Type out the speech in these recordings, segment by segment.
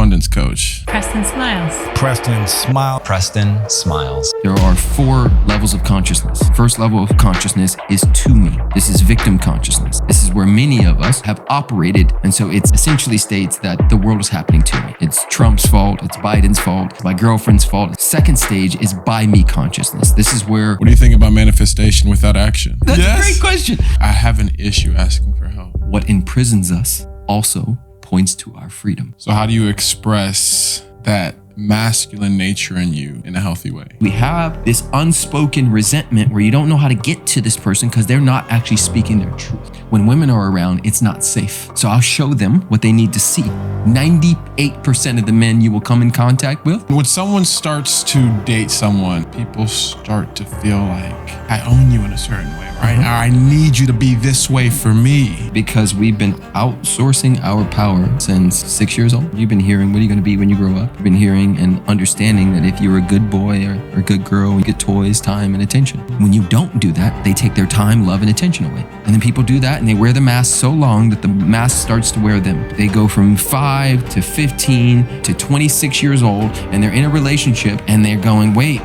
abundance coach. Preston Smiles. Preston Smiles. Preston Smiles. There are 4 levels of consciousness. First level of consciousness is to me. This is victim consciousness. This is where many of us have operated. And so it essentially states that the world is happening to me. It's Trump's fault. It's Biden's fault. It's my girlfriend's fault. Second stage is by me consciousness. This is where... What do you think about manifestation without action? That's a great question. I have an issue asking for help. What imprisons us also points to our freedom. So how do you express that masculine nature in you in a healthy way? We have this unspoken resentment where you don't know how to get to this person because they're not actually speaking their truth. When women are around, it's not safe. So I'll show them what they need to see. 98% of the men you will come in contact with. When someone starts to date someone, people start to feel like, I own you in a certain way, right? Or I need you to be this way for me. Because we've been outsourcing our power since 6 years old. You've been hearing, what are you going to be when you grow up? You've been hearing and understanding that if you're a good boy or a good girl, you get toys, time, and attention. When you don't do that, they take their time, love, and attention away. And then people do that and they wear the mask so long that the mask starts to wear them. They go from 5 to 15 to 26 years old and they're in a relationship and they're going, wait,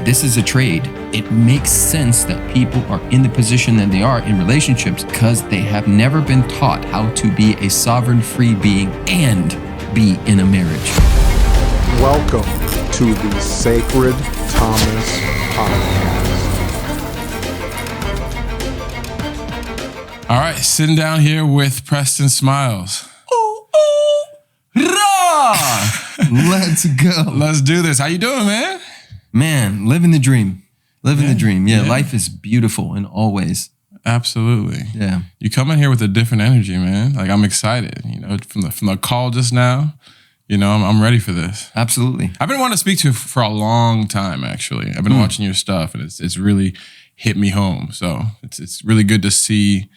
this is a trade. It makes sense that people are in the position that they are in relationships because they have never been taught how to be a sovereign, free being and be in a marriage. Welcome to the Sacred Thomas Podcast. All right, sitting down here with Preston Smiles. Rah! Let's go. Let's do this. How you doing, man? Man, living the dream. Living the dream. Yeah, life is beautiful in all ways. Absolutely. Yeah. You come in here with a different energy, man. Like, I'm excited, from the call just now. I'm ready for this. Absolutely. I've been wanting to speak to you for a long time, actually. I've been watching your stuff, and it's really hit me home. So it's really good to see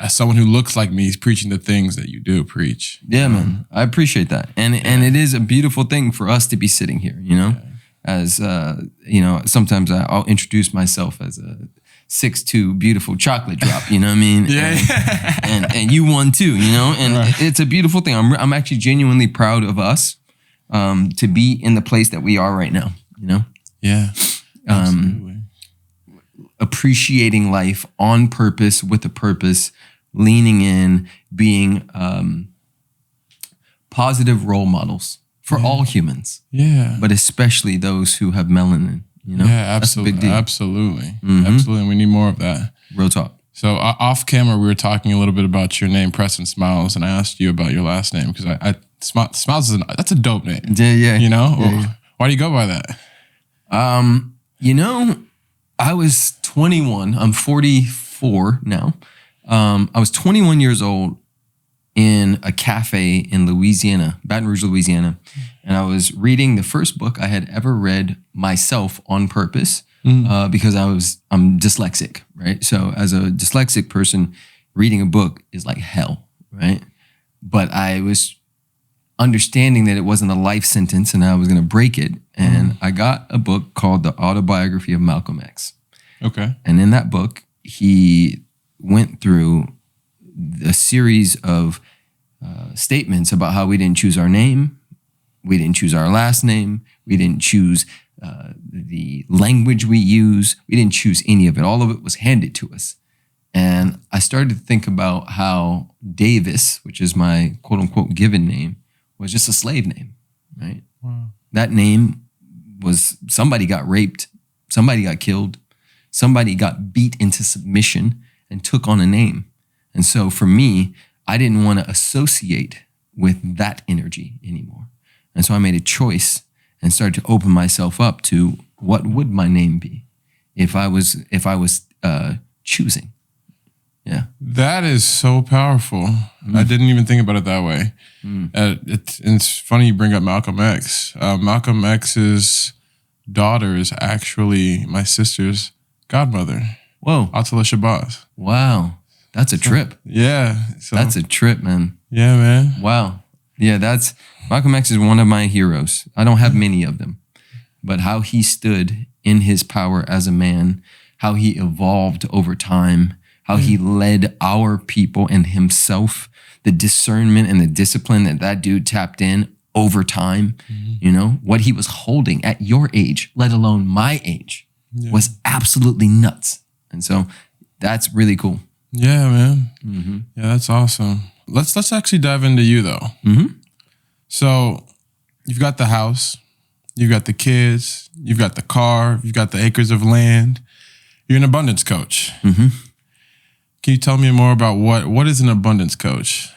someone who looks like me is preaching the things that you do preach. Yeah, man. I appreciate that. And it is a beautiful thing for us to be sitting here, As, sometimes I'll introduce myself as a 6'2" beautiful chocolate drop, you know what I mean? Yeah. And you won too, And it's a beautiful thing. I'm actually genuinely proud of us to be in the place that we are right now, Yeah, absolutely. Appreciating life on purpose, with a purpose, leaning in, being positive role models for all humans. Yeah. But especially those who have melanin, Yeah, absolutely. That's a big deal. Absolutely. Absolutely. And we need more of that. Real talk. So off camera, we were talking a little bit about your name, Preston Smiles, and I asked you about your last name because Smiles that's a dope name. Yeah. Why do you go by that? I was 21. I'm 44 now. I was 21 years old in a cafe in Louisiana, Baton Rouge, Louisiana. And I was reading the first book I had ever read myself on purpose because I'm dyslexic, right? So as a dyslexic person, reading a book is like hell, right? But I was understanding that it wasn't a life sentence and I was going to break it. And I got a book called The Autobiography of Malcolm X. Okay. And in that book, he went through a series of statements about how we didn't choose our name, we didn't choose our last name, we didn't choose the language we use, we didn't choose any of it. All of it was handed to us. And I started to think about how Davis, which is my quote unquote given name, was just a slave name, right? Wow. That name was, somebody got raped, somebody got killed, somebody got beat into submission and took on a name. And so for me, I didn't want to associate with that energy anymore. And so I made a choice and started to open myself up to what would my name be if I was choosing. Yeah. That is so powerful. I didn't even think about it that way. It's funny you bring up Malcolm X. Malcolm X's daughter is actually my sister's godmother. Whoa. Atala Shabazz. Wow. That's a trip. Yeah. That's a trip, man. Yeah, man. Wow. Yeah, Malcolm X is one of my heroes. I don't have many of them, but how he stood in his power as a man, how he evolved over time, how he led our people and himself, the discernment and the discipline that dude tapped in over time. You know, what he was holding at your age, let alone my age, was absolutely nuts. And so that's really cool. Yeah, man. Yeah, that's awesome. Let's actually dive into you though. So you've got the house, you've got the kids, you've got the car, you've got the acres of land. You're an abundance coach. Can you tell me more about what is an abundance coach?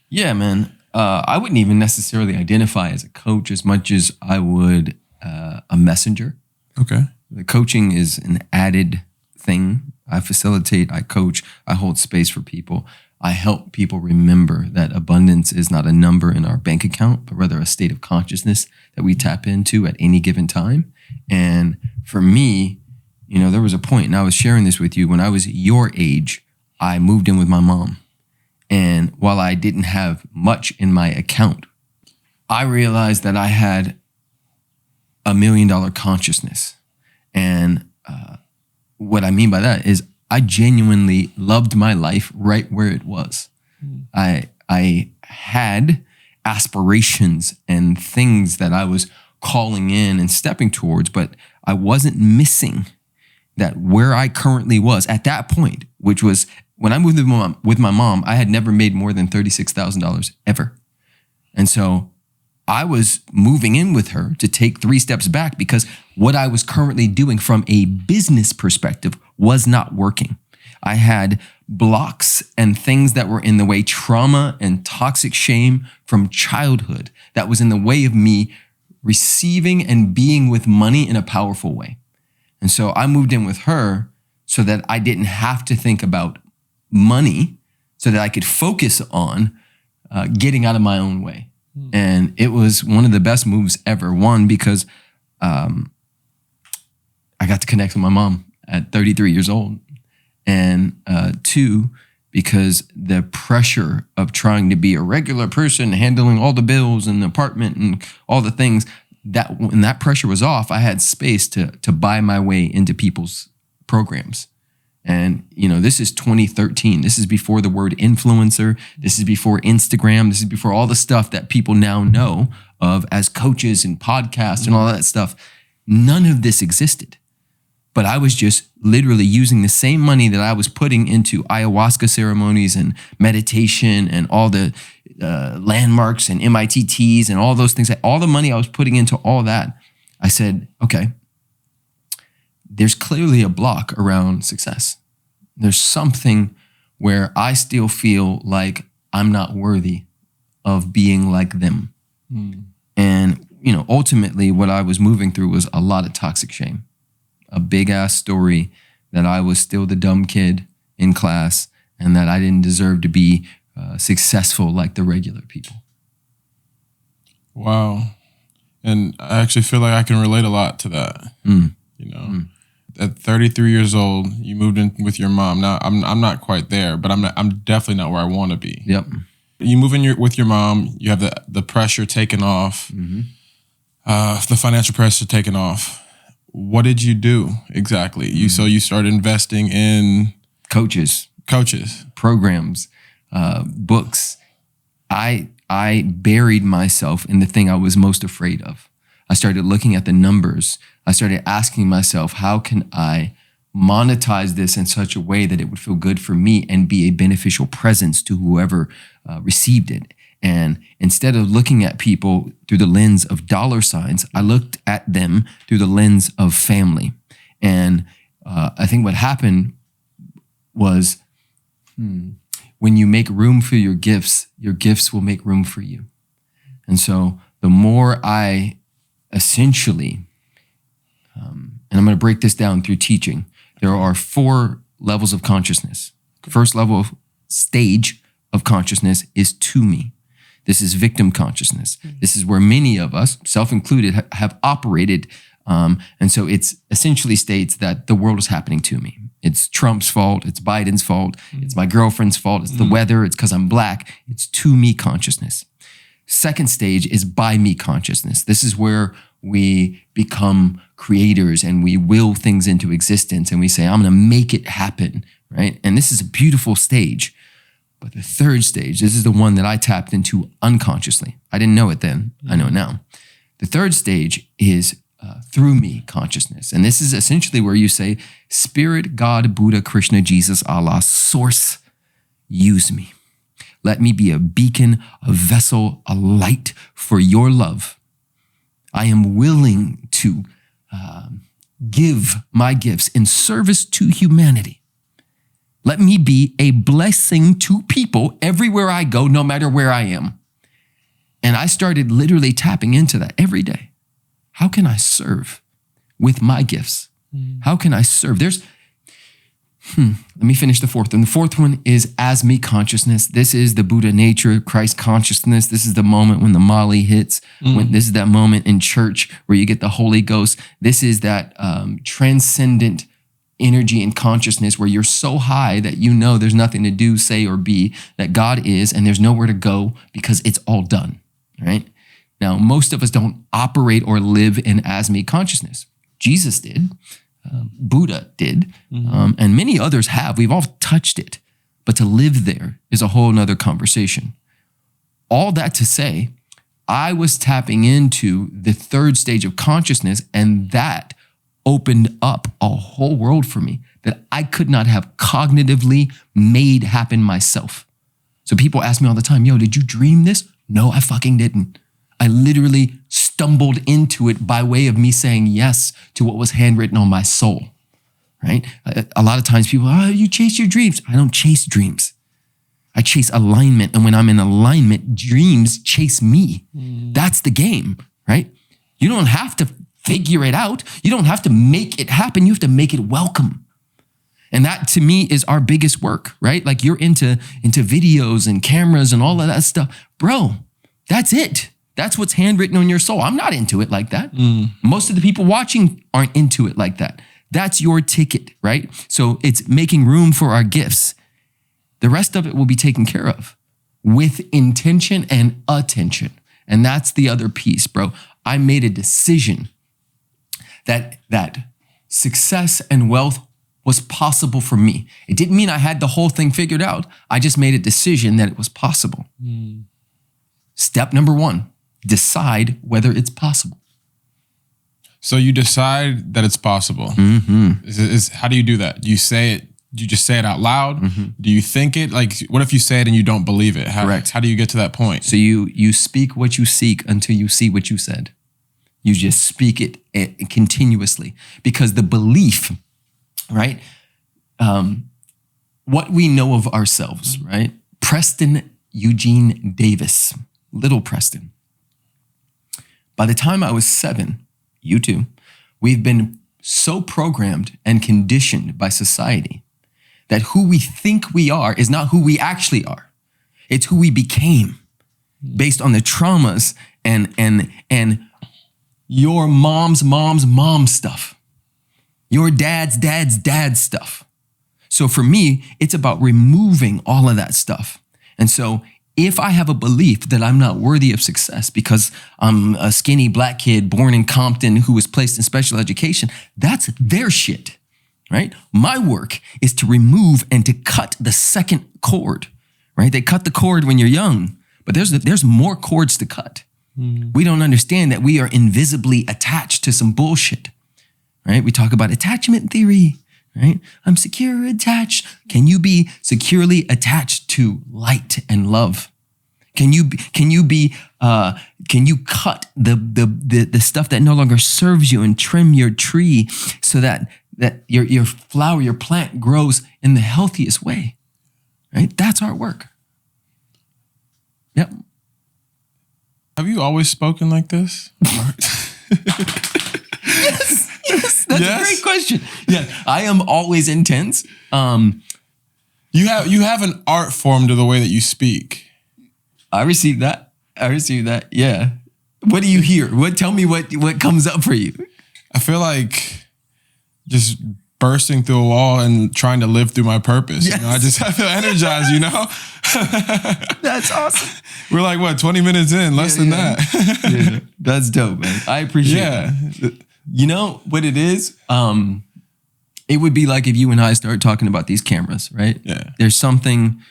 Yeah, man. I wouldn't even necessarily identify as a coach as much as I would a messenger. Okay. The coaching is an added thing. I facilitate, I coach, I hold space for people. I help people remember that abundance is not a number in our bank account, but rather a state of consciousness that we tap into at any given time. And for me, you know, there was a point, and I was sharing this with you, when I was your age, I moved in with my mom. And while I didn't have much in my account, I realized that I had $1 million consciousness. And what I mean by that is I genuinely loved my life right where it was. I had aspirations and things that I was calling in and stepping towards, but I wasn't missing that where I currently was at that point, which was when I moved with my mom, I had never made more than $36,000 ever. And so I was moving in with her to take 3 steps back because what I was currently doing from a business perspective was not working. I had blocks and things that were in the way, trauma and toxic shame from childhood that was in the way of me receiving and being with money in a powerful way. And so I moved in with her so that I didn't have to think about money, so that I could focus on getting out of my own way. And it was one of the best moves ever. One, because I got to connect with my mom at 33 years old. And 2, because the pressure of trying to be a regular person, handling all the bills and the apartment and all the things, that when that pressure was off, I had space to buy my way into people's programs. And, you know, this is 2013. This is before the word influencer. This is before Instagram. This is before all the stuff that people now know of as coaches and podcasts and all that stuff. None of this existed. But I was just literally using the same money that I was putting into ayahuasca ceremonies and meditation and all the landmarks and MITTs and all those things. All the money I was putting into all that, I said, okay, there's clearly a block around success. There's something where I still feel like I'm not worthy of being like them. And, you know, ultimately what I was moving through was a lot of toxic shame. A big ass story that I was still the dumb kid in class and that I didn't deserve to be successful like the regular people. Wow. And I actually feel like I can relate a lot to that. You know, at 33 years old, you moved in with your mom. Now I'm not quite there, but I'm definitely not where I want to be. Yep. You move in with your mom. You have the pressure taken off, the financial pressure taken off. What did you do exactly? So you started investing in coaches, programs, books. I buried myself in the thing I was most afraid of. I started looking at the numbers. I started asking myself, how can I monetize this in such a way that it would feel good for me and be a beneficial presence to whoever received it? And instead of looking at people through the lens of dollar signs, I looked at them through the lens of family. And I think what happened was when you make room for your gifts will make room for you. And so the more I essentially, and I'm going to break this down through teaching, there are 4 levels of consciousness. First level of stage of consciousness is to me. This is victim consciousness. This is where many of us, self-included, have operated. And so it's essentially states that the world is happening to me. It's Trump's fault. It's Biden's fault. It's my girlfriend's fault. It's the weather. It's because I'm black. It's to me consciousness. Second stage is by me consciousness. This is where we become creators and we will things into existence and we say, I'm going to make it happen, right? And this is a beautiful stage. But the third stage, this is the one that I tapped into unconsciously. I didn't know it then. I know it now. The third stage is through me consciousness. And this is essentially where you say, Spirit, God, Buddha, Krishna, Jesus, Allah, source, use me. Let me be a beacon, a vessel, a light for your love. I am willing to give my gifts in service to humanity. Let me be a blessing to people everywhere I go, no matter where I am. And I started literally tapping into that every day. How can I serve with my gifts? How can I serve? Let me finish the fourth one. The fourth one is as me consciousness. This is the Buddha nature, Christ consciousness. This is the moment when the Molly hits. This is that moment in church where you get the Holy Ghost. This is that transcendent energy and consciousness where you're so high that you know there's nothing to do, say, or be, that God is, and there's nowhere to go because it's all done, right? Now, most of us don't operate or live in as me consciousness. Jesus did. Buddha did, and many others have. We've all touched it, but to live there is a whole nother conversation. All that to say, I was tapping into the third stage of consciousness, and that opened up a whole world for me that I could not have cognitively made happen myself. So people ask me all the time, yo, did you dream this? No, I fucking didn't. I literally stumbled into it by way of me saying yes to what was handwritten on my soul, right? A lot of times people, you chase your dreams. I don't chase dreams. I chase alignment. And when I'm in alignment, dreams chase me. That's the game, right? You don't have to figure it out. You don't have to make it happen. You have to make it welcome. And that to me is our biggest work, right? Like you're into videos and cameras and all of that stuff. Bro, that's it. That's what's handwritten on your soul. I'm not into it like that. Most of the people watching aren't into it like that. That's your ticket, right? So it's making room for our gifts. The rest of it will be taken care of with intention and attention. And that's the other piece, bro. I made a decision that success and wealth was possible for me. It didn't mean I had the whole thing figured out. I just made a decision that it was possible. Step number one. Decide whether it's possible. So you decide that it's possible. How do you do that? Do you say it? Do you just say it out loud? Do you think it? Like, what if you say it and you don't believe it? Correct. How do you get to that point? So you speak what you seek until you see what you said. You just speak it continuously because the belief, right? What we know of ourselves, right? Preston Eugene Davis, little Preston. By the time I was 7, you too, we've been so programmed and conditioned by society that who we think we are is not who we actually are. It's who we became based on the traumas and your mom's mom stuff, your dad's stuff. So for me, it's about removing all of that stuff. And so if I have a belief that I'm not worthy of success because I'm a skinny black kid born in Compton who was placed in special education, that's their shit, right? My work is to remove and to cut the second cord, right? They cut the cord when you're young, but there's more cords to cut. We don't understand that we are invisibly attached to some bullshit, right? We talk about attachment theory, right? I'm secure attached. Can you be securely attached to light and love? Can you cut the stuff that no longer serves you and trim your tree so that your flower, your plant grows in the healthiest way, right? That's our work. Yep. Have you always spoken like this? Yes, that's a great question. Yeah, I am always intense. You have an art form to the way that you speak. I received that. Yeah. What do you hear? Tell me what comes up for you? I feel like just bursting through a wall and trying to live through my purpose. Yes. You know, I feel energized, you know? That's awesome. We're like, 20 minutes in, less than that. Yeah, that's dope, man. I appreciate that. You know what it is? It would be like if you and I start talking about these cameras, right? Yeah. There's something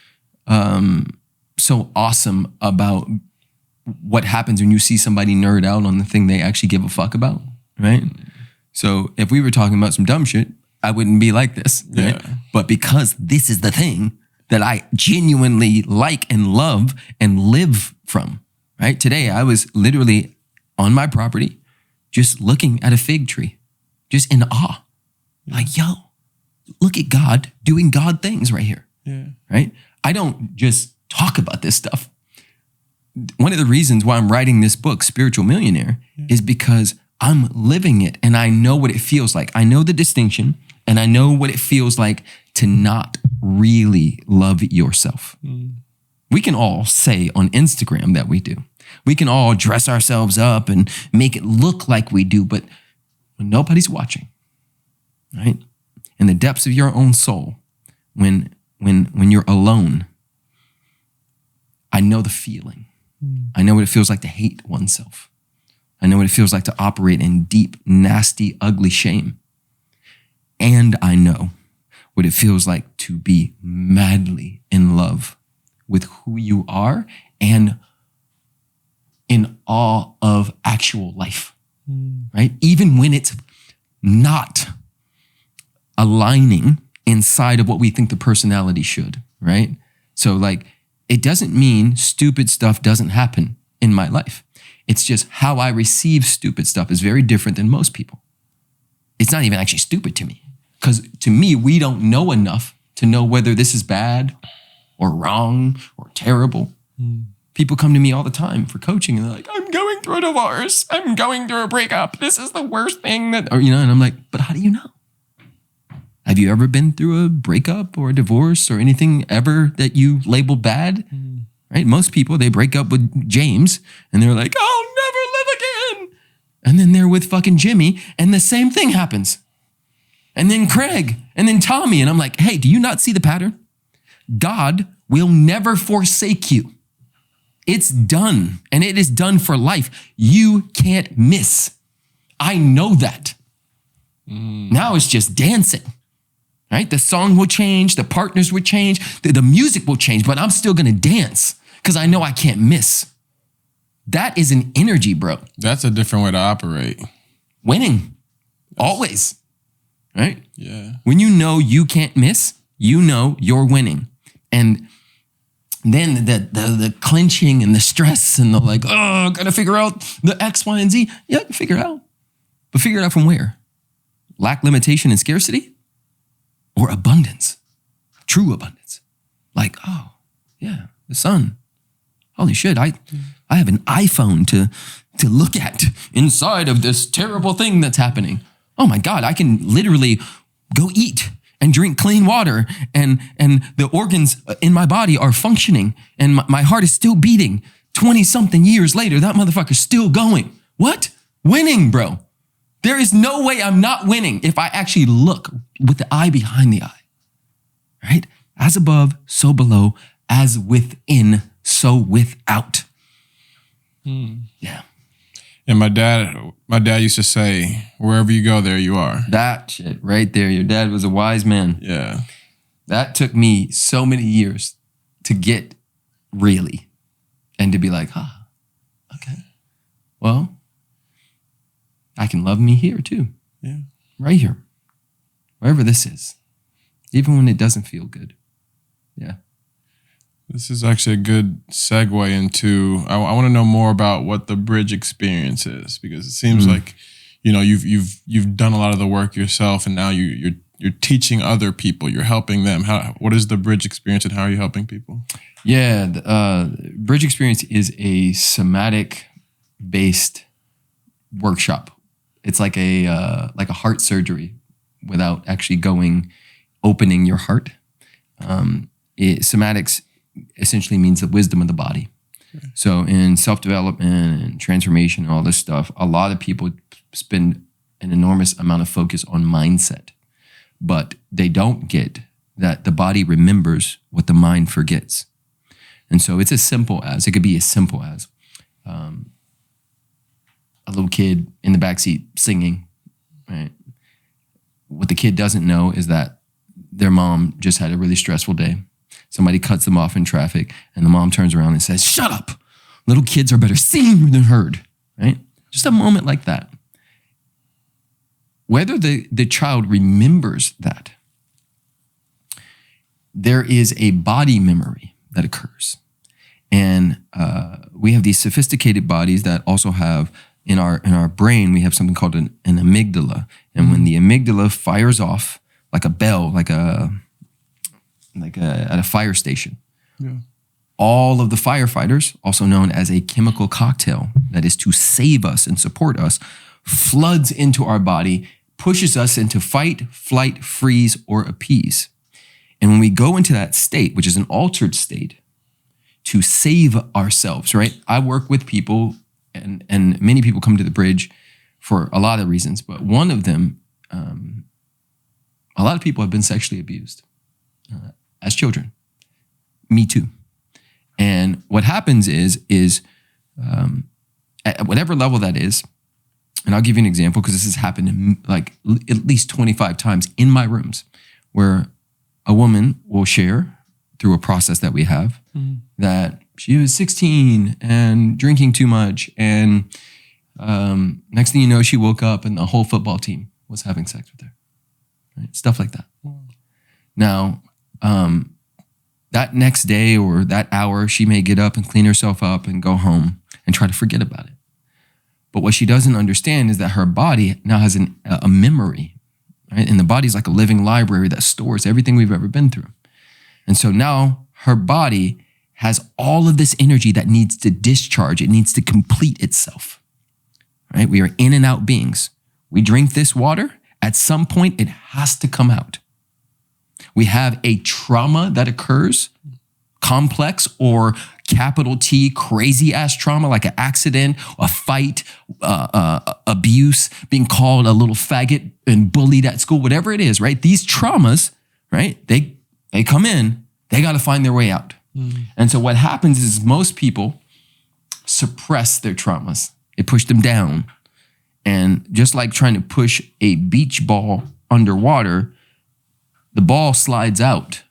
so awesome about what happens when you see somebody nerd out on the thing they actually give a fuck about, right? So if we were talking about some dumb shit, I wouldn't be like this, right? Yeah. But because this is the thing that I genuinely like and love and live from, right? Today, I was literally on my property, just looking at a fig tree, just in awe. Like, yo, look at God doing God things right here, right? I don't just talk about this stuff. One of the reasons why I'm writing this book, Spiritual Millionaire, is because I'm living it and I know what it feels like. I know the distinction and I know what it feels like to not really love yourself. We can all say on Instagram that we do. We can all dress ourselves up and make it look like we do, but when nobody's watching, right? In the depths of your own soul, when you're alone, I know the feeling. I know what it feels like to hate oneself. I know what it feels like to operate in deep, nasty, ugly shame. And I know what it feels like to be madly in love with who you are and in awe of actual life, right? Even when it's not aligning inside of what we think the personality should, right? So like, it doesn't mean stupid stuff doesn't happen in my life. It's just how I receive stupid stuff is very different than most people. It's not even actually stupid to me. Because to me, we don't know enough to know whether this is bad or wrong or terrible. People come to me all the time for coaching and they're like, I'm going through a divorce. I'm going through a breakup. This is the worst thing that, or, and I'm like, but how do you know? Have you ever been through a breakup or a divorce or anything ever that you labeled bad? Right? Most people, they break up with James and they're like, I'll never live again. And then they're with fucking Jimmy and the same thing happens. And then Craig and then Tommy. And I'm like, hey, do you not see the pattern? God will never forsake you. It's done and it is done for life. You can't miss. I know that. Now it's just dancing. Right? The song will change, the partners will change, the music will change, but I'm still gonna dance because I know I can't miss. That is an energy, bro. That's a different way to operate. Winning, always, right? Yeah. When you know you can't miss, you know you're winning. And then the clenching and the stress and the like, oh, gotta figure out the X, Y, and Z. Yeah, figure it out. But figure it out from where? Lack, limitation, and scarcity? Or abundance, true abundance. Like, oh, yeah, the sun. Holy shit, I have an iPhone to look at inside of this terrible thing that's happening. Oh my God, I can literally go eat and drink clean water and the organs in my body are functioning and my heart is still beating. 20-something years later, that motherfucker's still going. What? Winning, bro. There is no way I'm not winning if I actually look with the eye behind the eye, right? As above, so below, as within, so without. Yeah. And my dad used to say, wherever you go, there you are. That shit right there. Your dad was a wise man. Yeah. That took me so many years to get really and to be like, okay, well, I can love me here too. Yeah. Right here. Wherever this is. Even when it doesn't feel good. Yeah. This is actually a good segue into, I want to know more about what the bridge experience is, because it seems like, you've done a lot of the work yourself and now you're teaching other people, you're helping them. What is the bridge experience and how are you helping people? Yeah. Bridge experience is a somatic based workshop. It's like a heart surgery without actually opening your heart. Somatics essentially means the wisdom of the body. Okay. So in self-development and transformation and all this stuff, a lot of people spend an enormous amount of focus on mindset, but they don't get that the body remembers what the mind forgets. And so it could be as simple as, a little kid in the backseat singing, right? What the kid doesn't know is that their mom just had a really stressful day. Somebody cuts them off in traffic and the mom turns around and says, "Shut up. Little kids are better seen than heard," right? Just a moment like that. Whether the child remembers that, there is a body memory that occurs. And we have these sophisticated bodies that also have, in our brain, we have something called an amygdala. And when the amygdala fires off like a bell, like at a fire station, all of the firefighters, also known as a chemical cocktail that is to save us and support us, floods into our body, pushes us into fight, flight, freeze, or appease. And when we go into that state, which is an altered state, to save ourselves, right? I work with people, and many people come to the bridge for a lot of reasons, but one of them, a lot of people have been sexually abused as children. Me too. And what happens is at whatever level that is, and I'll give you an example because this has happened like at least 25 times in my rooms, where a woman will share through a process that we have that she was 16 and drinking too much, and next thing you know, she woke up and the whole football team was having sex with her. Right? Stuff like that. Now, that next day or that hour, she may get up and clean herself up and go home and try to forget about it. But what she doesn't understand is that her body now has a memory, right? And the body's like a living library that stores everything we've ever been through. And so now her body has all of this energy that needs to discharge. It needs to complete itself, right? We are in and out beings. We drink this water. At some point, it has to come out. We have a trauma that occurs, complex or capital T, crazy ass trauma, like an accident, a fight, abuse, being called a little faggot and bullied at school, whatever it is, right? These traumas, right? They come in, they got to find their way out. And so what happens is most people suppress their traumas. They push them down. And just like trying to push a beach ball underwater, the ball slides out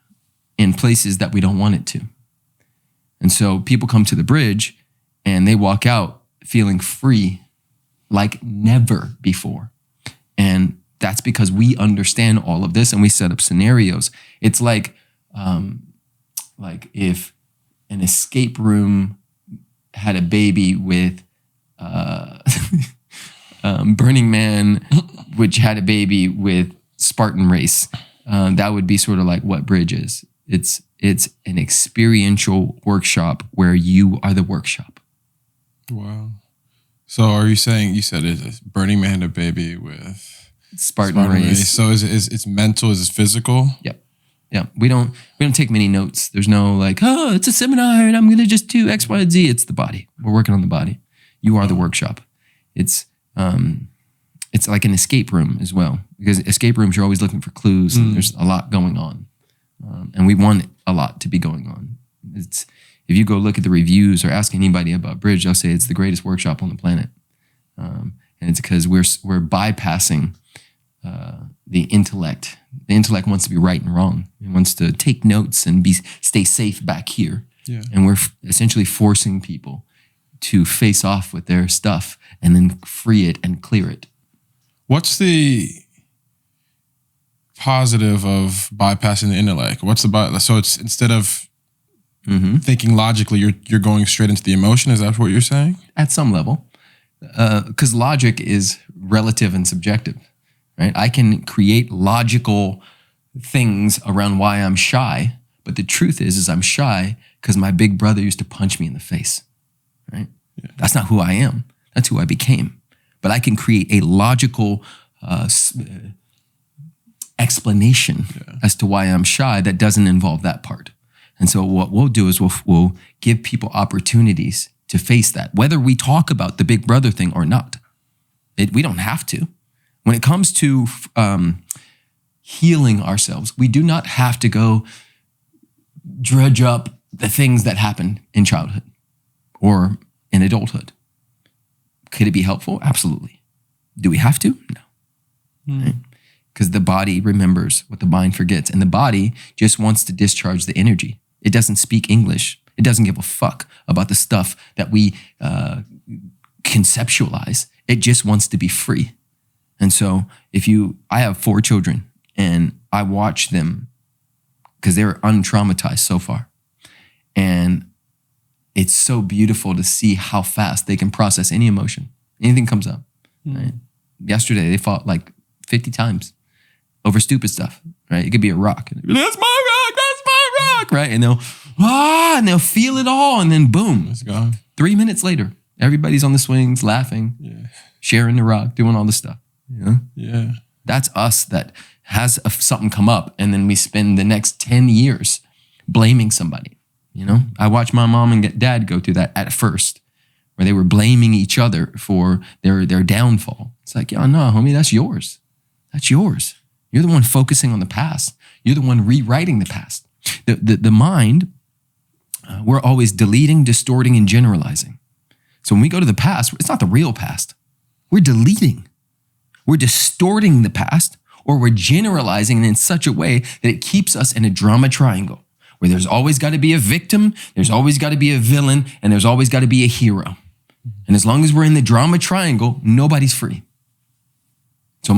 in places that we don't want it to. And so people come to the bridge and they walk out feeling free like never before. And that's because we understand all of this and we set up scenarios. It's like if an escape room had a baby with Burning Man, which had a baby with Spartan Race. That would be sort of like what bridge is. It's an experiential workshop where you are the workshop. Wow. So are you saying, you said it's Burning Man had a baby with Spartan Race. So it's mental, is it physical? Yep. Yeah. We don't take many notes. There's no like, oh, it's a seminar and I'm going to just do X, Y, and Z. It's the body. We're working on the body. You are the workshop. It's like an escape room as well, because escape rooms, you're always looking for clues and there's a lot going on. And we want a lot to be going on. If you go look at the reviews or ask anybody about Bridge, they'll say it's the greatest workshop on the planet. And it's because we're bypassing the intellect. The intellect wants to be right and wrong. It wants to take notes and stay safe back here. Yeah. And we're essentially forcing people to face off with their stuff and then free it and clear it. What's the positive of bypassing the intellect? So it's instead of thinking logically, you're going straight into the emotion. Is that what you're saying? At some level, because logic is relative and subjective, right? I can create logical things around why I'm shy, but the truth is I'm shy because my big brother used to punch me in the face, right? Yeah. That's not who I am. That's who I became. But I can create a logical explanation as to why I'm shy that doesn't involve that part. And so what we'll do is we'll give people opportunities to face that, whether we talk about the big brother thing or not. We don't have to. When it comes to healing ourselves, we do not have to go dredge up the things that happened in childhood or in adulthood. Could it be helpful? Absolutely. Do we have to? No. Right? Because the body remembers what the mind forgets. And the body just wants to discharge the energy. It doesn't speak English. It doesn't give a fuck about the stuff that we conceptualize. It just wants to be free. And so I have 4 children and I watch them because they're untraumatized so far. And it's so beautiful to see how fast they can process any emotion. Anything comes up. Right? Yesterday, they fought like 50 times over stupid stuff, right? It could be a rock. And that's my rock, right? And they'll feel it all, and then boom, It's gone. 3 minutes later, everybody's on the swings, laughing, sharing the rock, doing all this stuff. You know? Yeah. That's us that has something come up, and then we spend the next 10 years blaming somebody. You know, I watched my mom and dad go through that at first, where they were blaming each other for their downfall. It's like, no, homie, that's yours. That's yours. You're the one focusing on the past. You're the one rewriting the past. The mind, we're always deleting, distorting, and generalizing. So when we go to the past, it's not the real past. We're deleting. We're distorting the past, or we're generalizing in such a way that it keeps us in a drama triangle where there's always got to be a victim, there's always got to be a villain, and there's always got to be a hero. And as long as we're in the drama triangle, nobody's free. So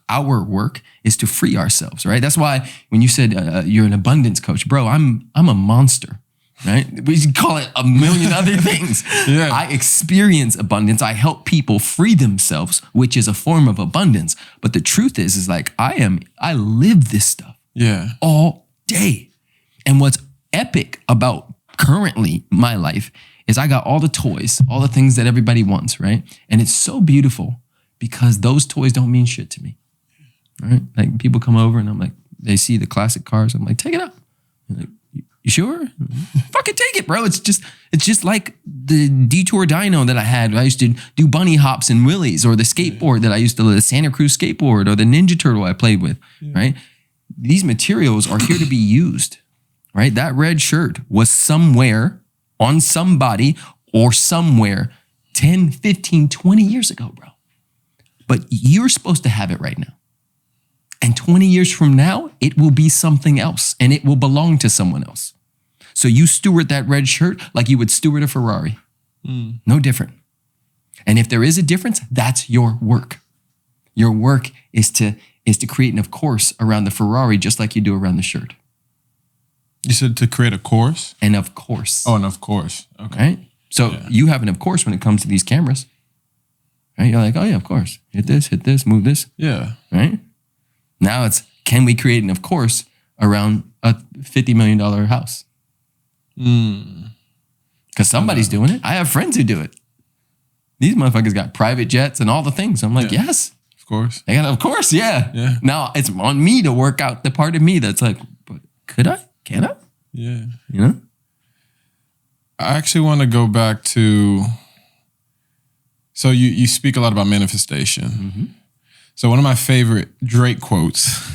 our work is to free ourselves, right? That's why when you said you're an abundance coach, bro, I'm a monster, right? We should call it a million other things. Yeah. I experience abundance. I help people free themselves, which is a form of abundance. But the truth is like I live this stuff all day. And what's epic about currently my life is I got all the toys, all the things that everybody wants, right? And it's so beautiful because those toys don't mean shit to me, right? Like people come over and I'm like, they see the classic cars. I'm like, take it out. They're like, you sure? Fucking take it, bro. It's just like the Detour Dyno that I had. I used to do bunny hops and wheelies, or the skateboard that I used to, the Santa Cruz skateboard, or the Ninja Turtle I played with, right? These materials are here to be used, right? That red shirt was somewhere on somebody or somewhere 10, 15, 20 years ago, bro. But you're supposed to have it right now. And 20 years from now, it will be something else and it will belong to someone else. So you steward that red shirt like you would steward a Ferrari. No different. And if there is a difference, that's your work. Your work is to create an of course around the Ferrari, just like you do around the shirt. You said to create a course? And of course. Oh, and of course. Okay. Right? So you have an of course when it comes to these cameras. Right? You're like, oh yeah, of course. Hit this, move this. Yeah. Right? Now it's, can we create an of course around a $50 million house? Because somebody's doing it. I have friends who do it. These motherfuckers got private jets and all the things. I'm like, yes. Of course. They got, of course, yeah. Now it's on me to work out the part of me that's like, but could I? Can I? Yeah. You know? I actually want to go back to, so you speak a lot about manifestation. Mm-hmm. So one of my favorite Drake quotes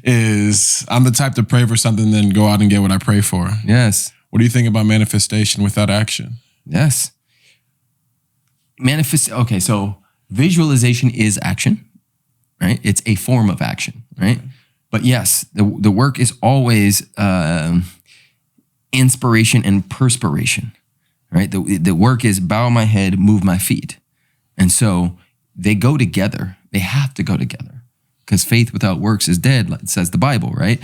is, I'm the type to pray for something, then go out and get what I pray for. Yes. What do you think about manifestation without action? Yes. Okay, so visualization is action, right? It's a form of action, right? But yes, the work is always inspiration and perspiration, right? The work is bow my head, move my feet. And so they go together. They have to go together because faith without works is dead, like says the Bible, right?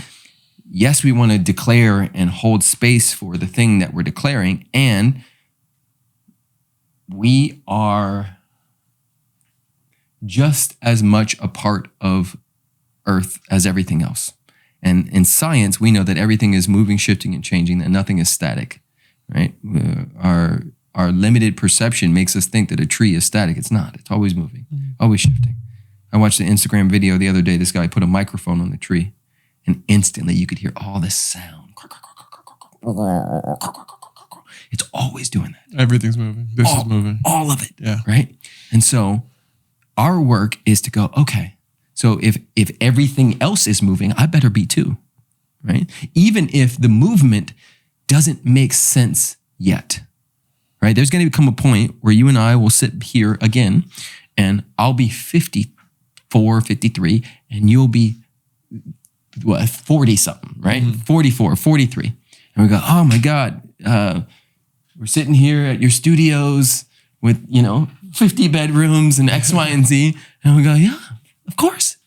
Yes, we want to declare and hold space for the thing that we're declaring, and we are just as much a part of Earth as everything else. And in science, we know that everything is moving, shifting, and changing, that nothing is static, right? Our limited perception makes us think that a tree is static. It's not. It's always moving, always shifting. I watched an Instagram video the other day. This guy put a microphone on the tree, and instantly you could hear all this sound. It's always doing that. Everything's moving. This is moving. All of it. Yeah. Right? And so our work is to go, okay, so if everything else is moving, I better be too, right? Even if the movement doesn't make sense yet, right? There's going to come a point where you and I will sit here again, and I'll be 54, 53, and you'll be 40 something, right? 44, 43. And we go, oh my God, we're sitting here at your studios with, 50 bedrooms and X, Y, and Z. And we go, yeah, of course,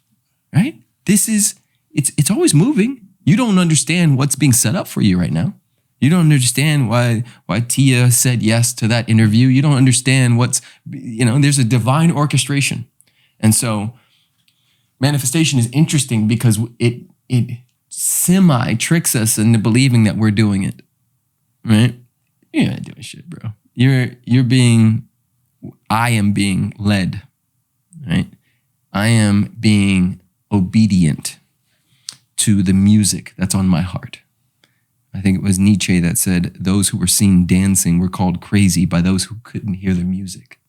right? It's always moving. You don't understand what's being set up for you right now. You don't understand why Tia said yes to that interview. You don't understand there's a divine orchestration. And so manifestation is interesting because it semi-tricks us into believing that we're doing it, right? You're not doing shit, bro. I am being led, right? I am being obedient to the music that's on my heart. I think it was Nietzsche that said, those who were seen dancing were called crazy by those who couldn't hear the music,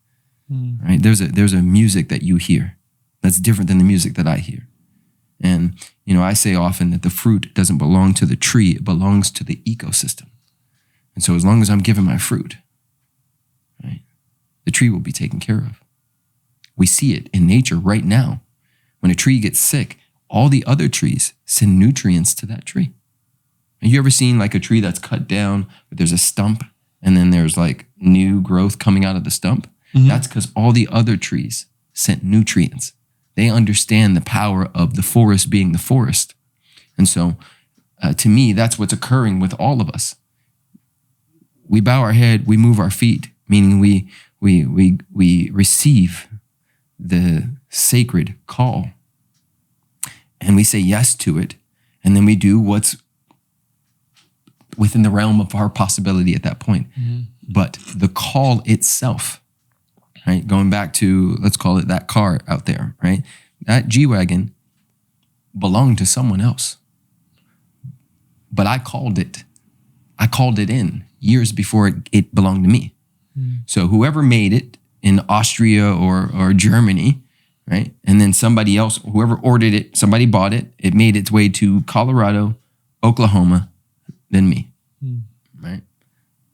right? There's a music that you hear that's different than the music that I hear. And, I say often that the fruit doesn't belong to the tree, it belongs to the ecosystem. And so as long as I'm giving my fruit, right, the tree will be taken care of. We see it in nature right now. When a tree gets sick, all the other trees send nutrients to that tree. Have you ever seen like a tree that's cut down, but there's a stump and then there's like new growth coming out of the stump? That's because all the other trees sent nutrients. They understand the power of the forest being the forest. And so to me, that's what's occurring with all of us. We bow our head, we move our feet, meaning we receive the sacred call and we say yes to it. And then we do what's within the realm of our possibility at that point. But the call itself, right? Going back to, let's call it that car out there, right? That G-Wagon belonged to someone else. But I called it in years before it belonged to me. So whoever made it in Austria or Germany, right? And then somebody else, whoever ordered it, somebody bought it, it made its way to Colorado, Oklahoma, then me, right?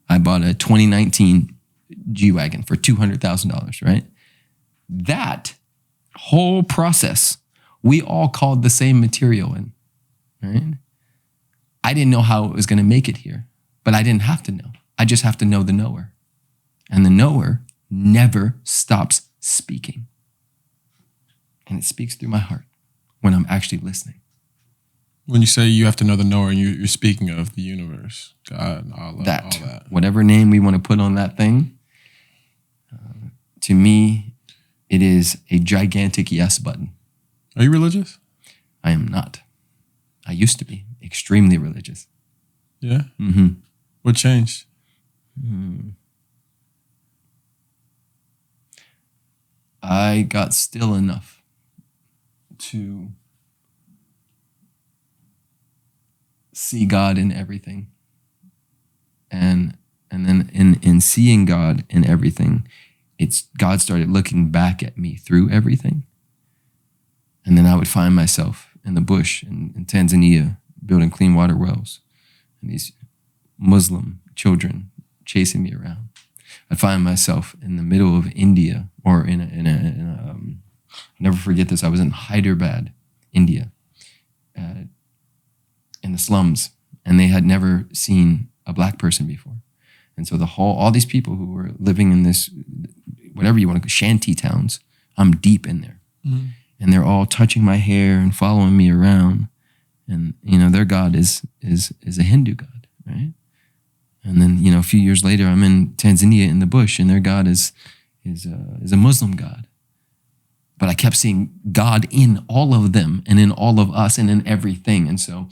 I bought a 2019 G-Wagon for $200,000, right? That whole process, we all called the same material in, right? I didn't know how it was going to make it here, but I didn't have to know. I just have to know the knower. And the knower never stops speaking. And it speaks through my heart when I'm actually listening. When you say you have to know the knower, you're speaking of the universe, God, all that. Whatever name we want to put on that thing, to me, it is a gigantic yes button. Are you religious? I am not. I used to be extremely religious. Yeah? Mm-hmm. What changed? I got still enough to see God in everything. And then in seeing God in everything, God started looking back at me through everything. And then I would find myself in the bush in Tanzania building clean water wells and these Muslim children chasing me around. I'd find myself in the middle of India or I'll never forget this. I was in Hyderabad, India, in the slums, and they had never seen a black person before. And so all these people who were living in this, whatever you want to call shanty towns, I'm deep in there. Mm-hmm. And they're all touching my hair and following me around. And, their God is a Hindu God, right? And then, a few years later, I'm in Tanzania in the bush, and their God is a Muslim God. But I kept seeing God in all of them and in all of us and in everything. And so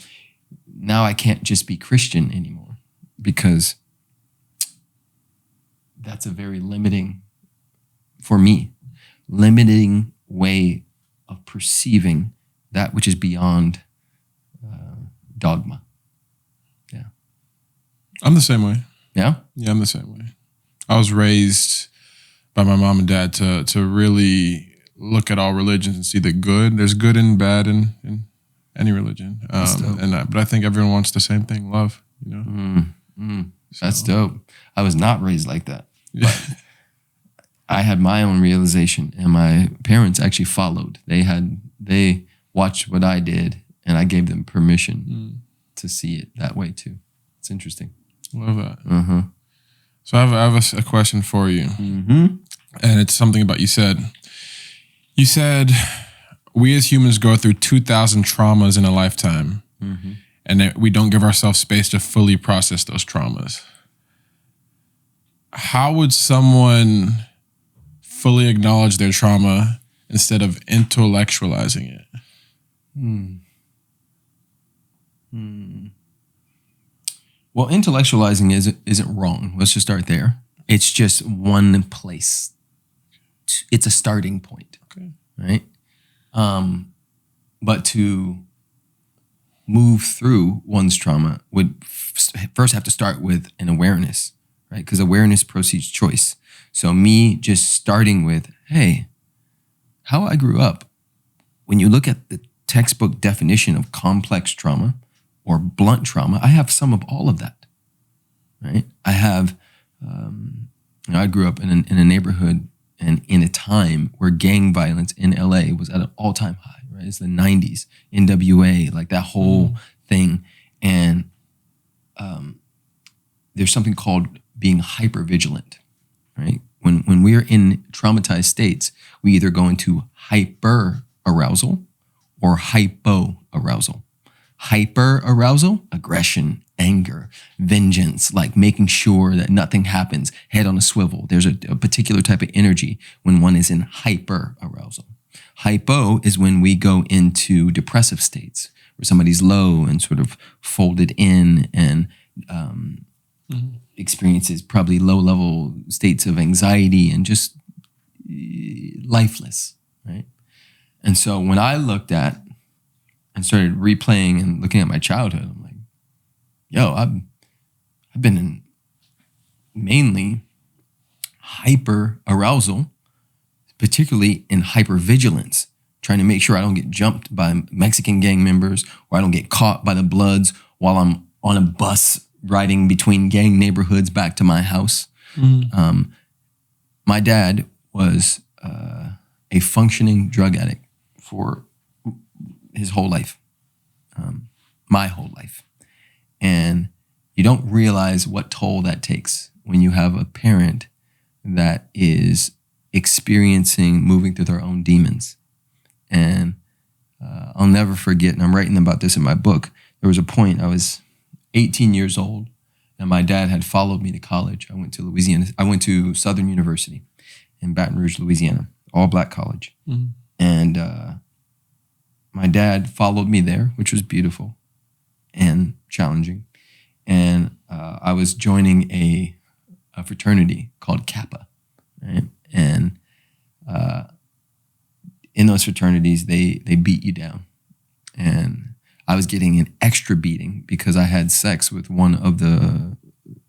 now I can't just be Christian anymore, because that's a very limiting way of perceiving that which is beyond dogma. Yeah. I'm the same way. Yeah? Yeah, I'm the same way. I was raised by my mom and dad to really look at all religions and see the good. There's good and bad in any religion. But I think everyone wants the same thing, love, That's dope. I was not raised like that. Yeah. But I had my own realization, and my parents actually followed. They watched what I did, And I gave them permission to see it that way too. It's interesting. Love that. So I have a question for you. And it's something about you said. You said we as humans go through 2,000 traumas in a lifetime. And that we don't give ourselves space to fully process those traumas. How would someone fully acknowledge their trauma instead of intellectualizing it? Well, intellectualizing isn't wrong. Let's just start there. It's just one place. It's a starting point, right? But to move through one's trauma would first have to start with an awareness, right? Because awareness precedes choice. So me just starting with, hey, how I grew up. When you look at the textbook definition of complex trauma or blunt trauma, I have some of all of that, right? I have, I grew up in a neighborhood and in a time where gang violence in LA was at an all-time high, right? It's the 90s, NWA, like that whole thing. And there's something called being hyper-vigilant, right? When we are in traumatized states, we either go into hyper-arousal or hypo-arousal. Hyper-arousal, aggression, anger, vengeance, like making sure that nothing happens, head on a swivel. There's a particular type of energy when one is in hyper-arousal. Hypo is when we go into depressive states, where somebody's low and sort of folded in and experiences probably low-level states of anxiety and just lifeless, right? And so when I looked at and started replaying and looking at my childhood, I'm like, yo, I've been in mainly hyper-arousal, particularly in hyper-vigilance, trying to make sure I don't get jumped by Mexican gang members or I don't get caught by the Bloods while I'm on a bus riding between gang neighborhoods back to my house. My dad was a functioning drug addict for his whole life, my whole life. And you don't realize what toll that takes when you have a parent that is experiencing moving through their own demons. And I'll never forget, and I'm writing about this in my book, there was a point I was 18 years old and my dad had followed me to college. I went to Louisiana. I went to Southern University in Baton Rouge, Louisiana, all black college. And my dad followed me there, which was beautiful and challenging. And I was joining a fraternity called Kappa, right? And in those fraternities, they beat you down. And I was getting an extra beating because I had sex with one of the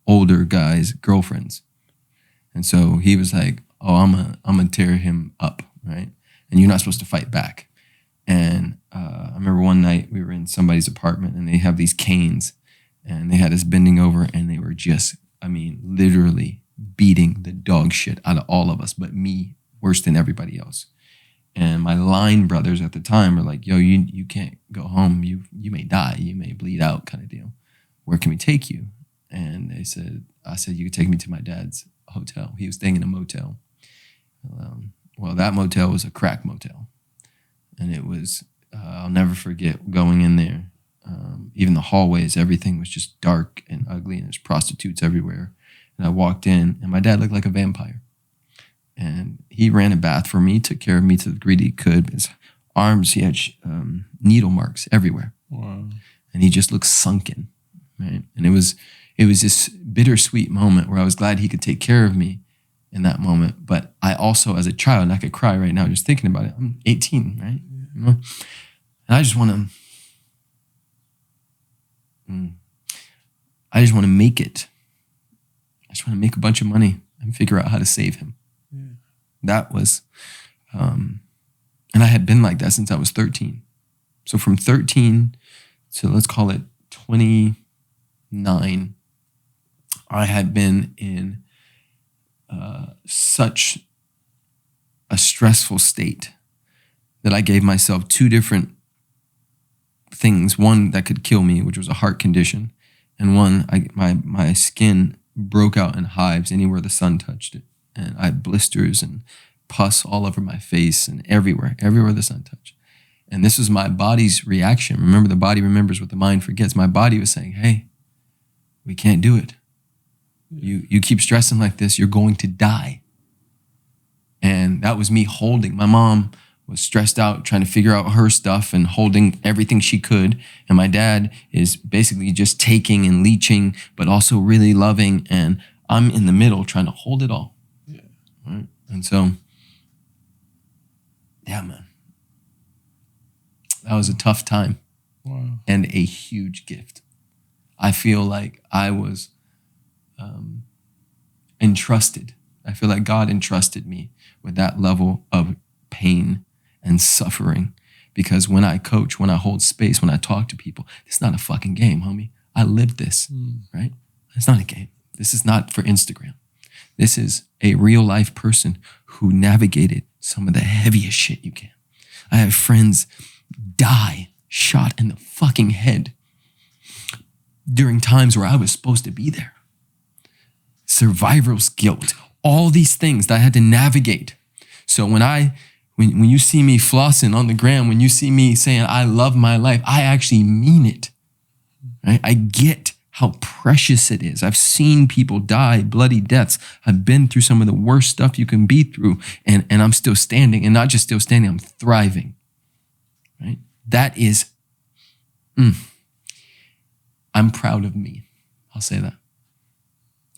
older guy's girlfriends. And so he was like, oh, I'm gonna tear him up, right? And you're not supposed to fight back. And I remember one night we were in somebody's apartment and they have these canes and they had us bending over and they were just, literally beating the dog shit out of all of us, but me worse than everybody else. And my line brothers at the time were like, yo, you can't go home. You may die. You may bleed out kind of deal. Where can we take you? And I said, you could take me to my dad's hotel. He was staying in a motel. Well, that motel was a crack motel. And it was, I'll never forget going in there. Even the hallways, everything was just dark and ugly and there's prostitutes everywhere. And I walked in and my dad looked like a vampire. And he ran a bath for me, took care of me to the degree he could. His arms, he had needle marks everywhere. Wow. And he just looked sunken, right? And it was this bittersweet moment where I was glad he could take care of me in that moment. But I also, as a child, and I could cry right now just thinking about it, I'm 18, right? You know? And I just want to make it. I just want to make a bunch of money and figure out how to save him. That was, and I had been like that since I was 13. So from 13 to let's call it 29, I had been in such a stressful state that I gave myself 2 different things. One that could kill me, which was a heart condition, and one, my skin broke out in hives anywhere the sun touched it, and I had blisters and pus all over my face and everywhere the sun touched. And this was my body's reaction. Remember, the body remembers what the mind forgets. My body was saying, hey, we can't do it. You keep stressing like this, you're going to die. And that was me holding. My mom was stressed out trying to figure out her stuff and holding everything she could. And my dad is basically just taking and leeching, but also really loving. And I'm in the middle trying to hold it all. Yeah. Right? And so, yeah, man. That was a tough time. Wow. And a huge gift. I feel like I was entrusted. I feel like God entrusted me with that level of pain and suffering, because when I coach, when I hold space, when I talk to people, it's not a fucking game, homie. I lived this, right? It's not a game. This is not for Instagram. This is a real life person who navigated some of the heaviest shit you can. I have friends die shot in the fucking head during times where I was supposed to be there. Survivor's guilt, all these things that I had to navigate. So when you see me flossing on the gram, when you see me saying I love my life, I actually mean it. Right? I get how precious it is. I've seen people die bloody deaths. I've been through some of the worst stuff you can be through, and I'm still standing, and not just still standing, I'm thriving. Right? That is, I'm proud of me. I'll say that.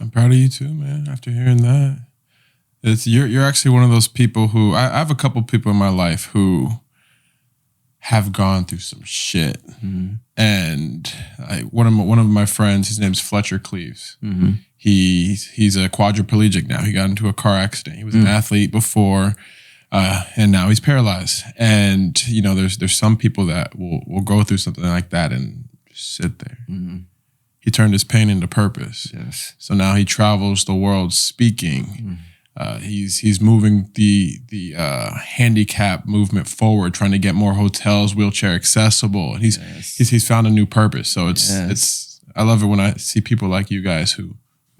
I'm proud of you too, man. After hearing that, you're actually one of those people who I have a couple people in my life who have gone through some shit, and one of my friends, his name's Fletcher Cleaves. He's a quadriplegic now. He got into a car accident. He was an athlete before, and now he's paralyzed. And you know, there's some people that will go through something like that and just sit there. He turned his pain into purpose. Yes. So now he travels the world speaking. He's moving the handicap movement forward, trying to get more hotels wheelchair accessible. And he's found a new purpose. So it's I love it when I see people like you guys who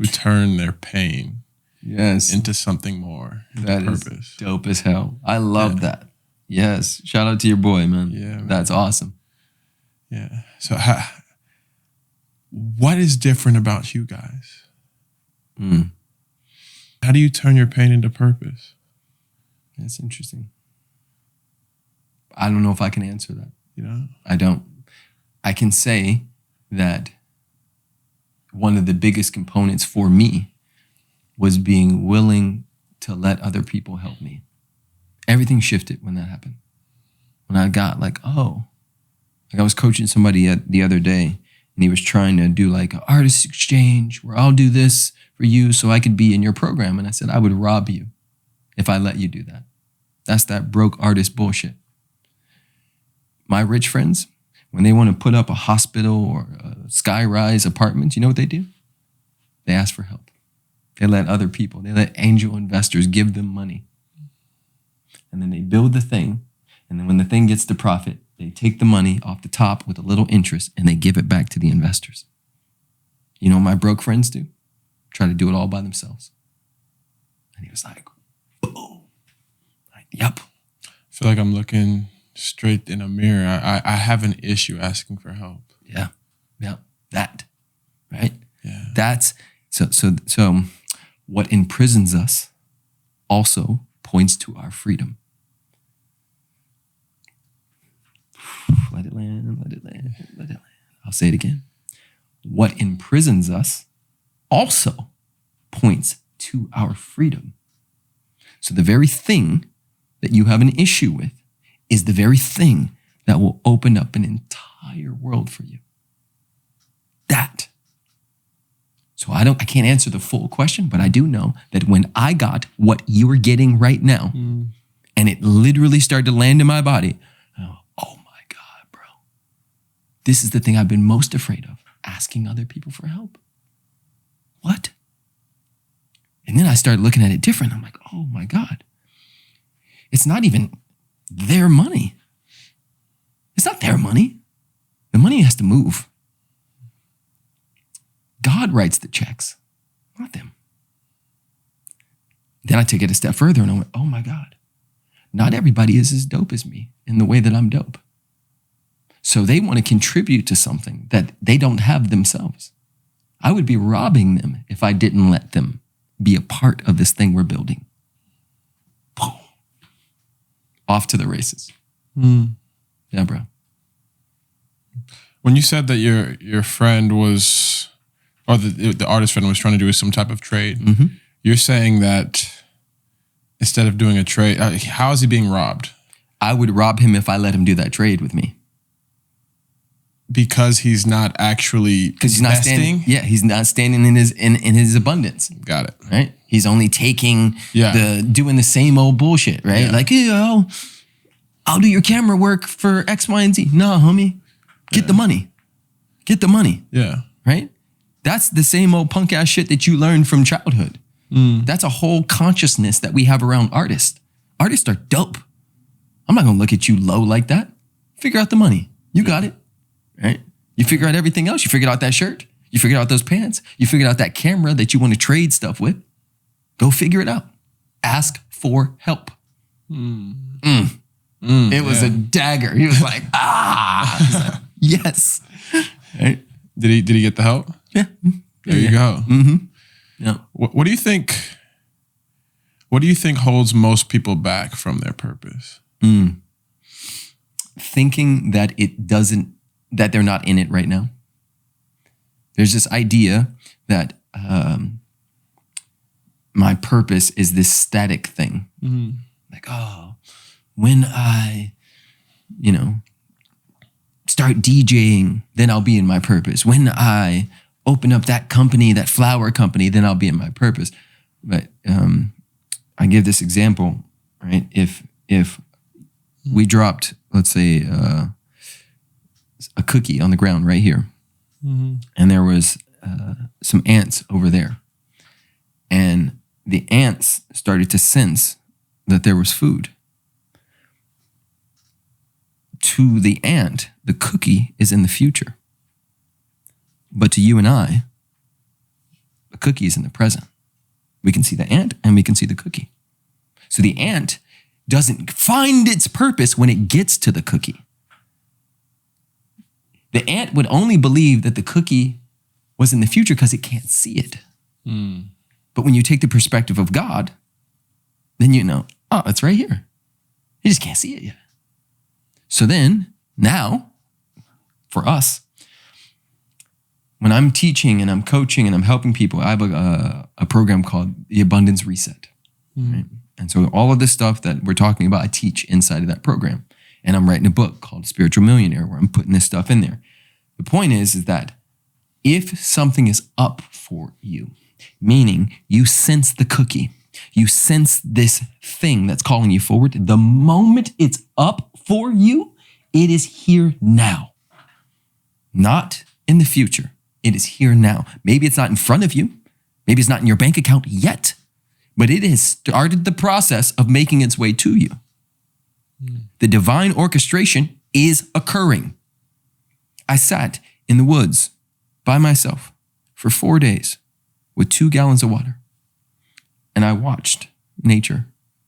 turn their pain into something more. That purpose. Is dope as hell. I love that. Yes. Shout out to your boy, man. Yeah, man. That's awesome. Yeah. So what is different about you guys? How do you turn your pain into purpose? That's interesting. I don't know if I can answer that. You know? I don't. I can say that one of the biggest components for me was being willing to let other people help me. Everything shifted when that happened. When I got like I was coaching somebody the other day, and he was trying to do like an artist exchange where I'll do this for you so I could be in your program. And I said, I would rob you if I let you do that. That's that broke artist bullshit. My rich friends, when they want to put up a hospital or a sky-rise apartment, you know what they do? They ask for help. They let other people, they let angel investors give them money. And then they build the thing. And then when the thing gets to profit, they take the money off the top with a little interest and they give it back to the investors. You know what my broke friends do? Try to do it all by themselves. And he was like, boom. Like, yep. I feel like I'm looking straight in a mirror. I have an issue asking for help. Yeah. That. Right? Yeah. That's so what imprisons us also points to our freedom. Let it land, let it land, let it land. I'll say it again. What imprisons us also points to our freedom. So the very thing that you have an issue with is the very thing that will open up an entire world for you. That. So I can't answer the full question, but I do know that when I got what you are getting right now, and it literally started to land in my body, oh my God, bro. This is the thing I've been most afraid of, asking other people for help. What? And then I started looking at it different. I'm like, oh my God. It's not even their money. It's not their money. The money has to move. God writes the checks, not them. Then I take it a step further and I went, oh my God, not everybody is as dope as me in the way that I'm dope. So they want to contribute to something that they don't have themselves. I would be robbing them if I didn't let them be a part of this thing we're building. Boom. Off to the races. Yeah, bro. When you said that your friend was, or the artist friend was trying to do some type of trade, you're saying that instead of doing a trade, how is he being robbed? I would rob him if I let him do that trade with me. Because he's not actually investing? He's not standing in his abundance. Got it. Right? He's only taking doing the same old bullshit, right? Yeah. Like, I'll do your camera work for X, Y, and Z. No, homie. Get the money. Get the money. Yeah. Right? That's the same old punk ass shit that you learned from childhood. That's a whole consciousness that we have around artists. Artists are dope. I'm not gonna look at you low like that. Figure out the money. You got it. Right? You figure out everything else. You figured out that shirt. You figured out those pants. You figured out that camera that you want to trade stuff with. Go figure it out. Ask for help. It was a dagger. He was like, He's like, yes. Right? Did he get the help? Yeah. There you go. Yeah. What do you think? What do you think holds most people back from their purpose? Thinking that that they're not in it right now. There's this idea that my purpose is this static thing. Like, when I, start DJing, then I'll be in my purpose. When I open up that company, that flower company, then I'll be in my purpose. But I give this example, right? If we dropped, let's say, a cookie on the ground right here, and there was some ants over there, and the ants started to sense that there was food. To the ant, the cookie is in the future. But to you and I, the cookie is in the present. We can see the ant and we can see the cookie. So the ant doesn't find its purpose when it gets to the cookie. The ant would only believe that the cookie was in the future because it can't see it. But when you take the perspective of God, then you know, it's right here. You just can't see it yet. So then, now, for us, when I'm teaching and I'm coaching and I'm helping people, I have a program called the Abundance Reset. Right? And so all of this stuff that we're talking about, I teach inside of that program. And I'm writing a book called Spiritual Millionaire where I'm putting this stuff in there. The point is that if something is up for you, meaning you sense the cookie, you sense this thing that's calling you forward, the moment it's up for you, it is here now. Not in the future. It is here now. Maybe it's not in front of you. Maybe it's not in your bank account yet, but it has started the process of making its way to you. The divine orchestration is occurring. I sat in the woods by myself for 4 days with 2 gallons of water. And I watched nature.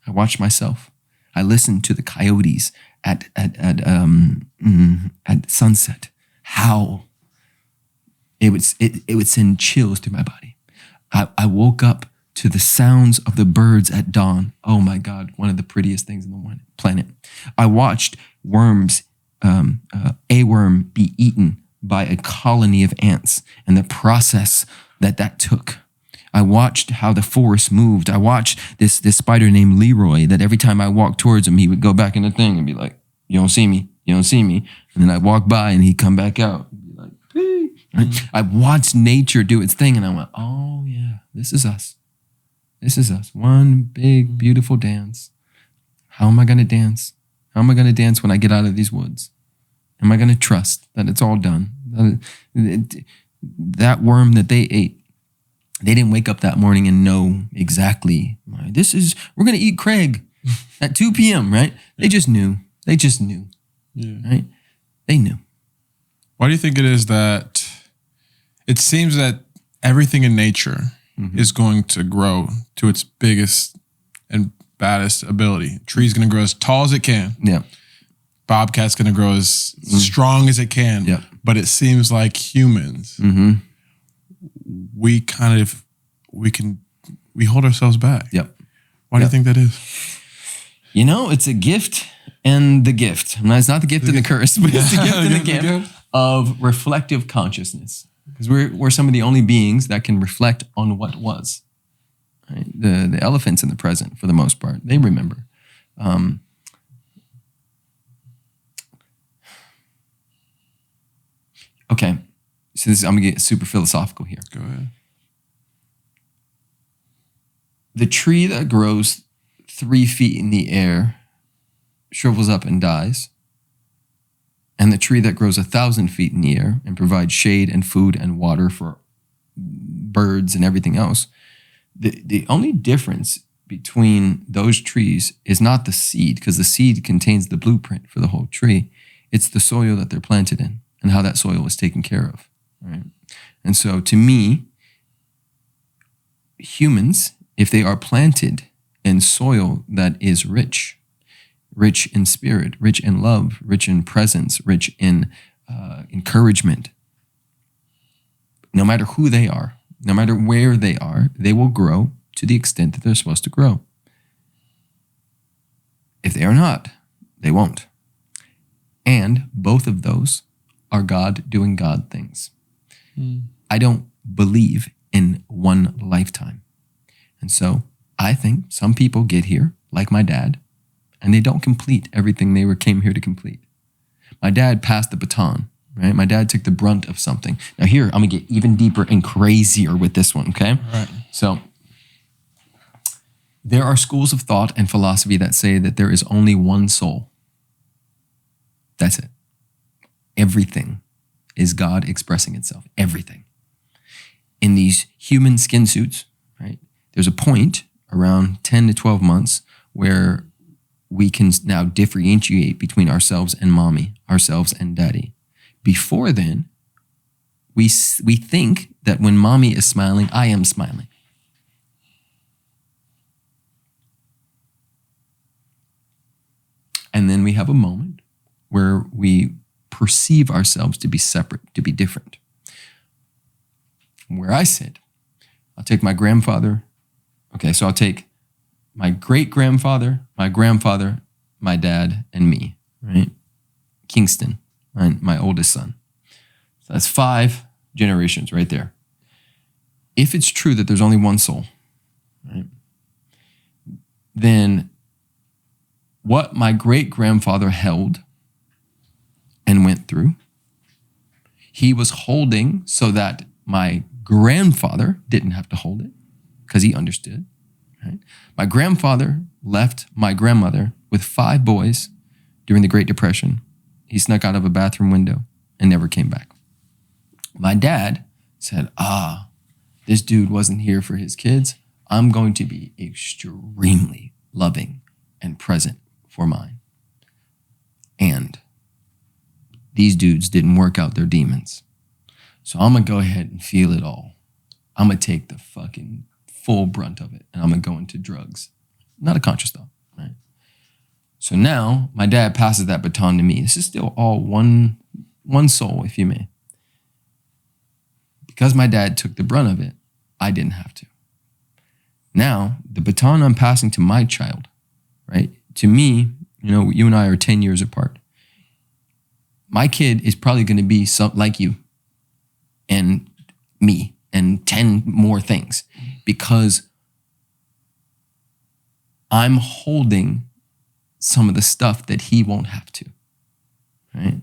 I watched myself. I listened to the coyotes at sunset howl. It would send chills through my body. I woke up to the sounds of the birds at dawn. Oh my God, one of the prettiest things on the planet. I watched worms, a worm be eaten by a colony of ants and the process that took. I watched how the forest moved. I watched this spider named Leroy that every time I walked towards him, he would go back in the thing and be like, you don't see me, you don't see me. And then I'd walk by and he'd come back out and be like, hey. I watched nature do its thing and I went, oh yeah, this is us. This is us. One big, beautiful dance. How am I going to dance? How am I going to dance when I get out of these woods? Am I going to trust that it's all done? That worm that they ate, they didn't wake up that morning and know exactly, we're going to eat Craig at 2 p.m., right? They just knew. They just knew, right? They knew. Why do you think it is that it seems that everything in nature is going to grow to its biggest and baddest ability? Tree's going to grow as tall as it can. Yeah. Bobcat's going to grow as strong as it can. Yeah. But it seems like humans, we hold ourselves back. Yep. Why do you think that is? You know, it's a gift and the gift. It's not the gift and the curse, but it's the gift and the gift of reflective consciousness. Because we're some of the only beings that can reflect on what was. Right? The elephants in the present, for the most part, they remember. Okay, so I'm gonna get super philosophical here. Go ahead. The tree that grows 3 feet in the air shrivels up and dies. And the tree that grows 1,000 feet in the air and provides shade and food and water for birds and everything else. The only difference between those trees is not the seed, because the seed contains the blueprint for the whole tree. It's the soil that they're planted in and how that soil is taken care of. Right? And so to me, humans, if they are planted in soil that is rich in spirit, rich in love, rich in presence, rich in encouragement, no matter who they are, no matter where they are, they will grow to the extent that they're supposed to grow. If they are not, they won't. And both of those are God doing God things. I don't believe in one lifetime. And so I think some people get here, like my dad, and they don't complete everything they came here to complete. My dad passed the baton, right? My dad took the brunt of something. Now here, I'm gonna get even deeper and crazier with this one, okay? All right. So there are schools of thought and philosophy that say that there is only one soul. That's it. Everything is God expressing itself, everything. In these human skin suits, right? There's a point around 10 to 12 months where we can now differentiate between ourselves and mommy, ourselves and daddy. Before then, we think that when mommy is smiling, I am smiling. And then we have a moment where we perceive ourselves to be separate, to be different. From where I sit, I'll take my grandfather. Okay, so I'll take my great-grandfather, my grandfather, my dad, and me, right? Kingston, my oldest son. So that's 5 generations right there. If it's true that there's only one soul, right, then what my great-grandfather held and went through, he was holding so that my grandfather didn't have to hold it because he understood. Right? My grandfather left my grandmother with 5 boys during the Great Depression. He snuck out of a bathroom window and never came back. My dad said, this dude wasn't here for his kids. I'm going to be extremely loving and present for mine. And these dudes didn't work out their demons. So I'm going to go ahead and feel it all. I'm going to take the fucking full brunt of it, and I'm going to go into drugs. Not a conscious thought, right? So now my dad passes that baton to me. This is still all one soul, if you may. Because my dad took the brunt of it, I didn't have to. Now, the baton I'm passing to my child, right? To me, you and I are 10 years apart. My kid is probably going to be like you and me and 10 more things because I'm holding some of the stuff that he won't have to, right?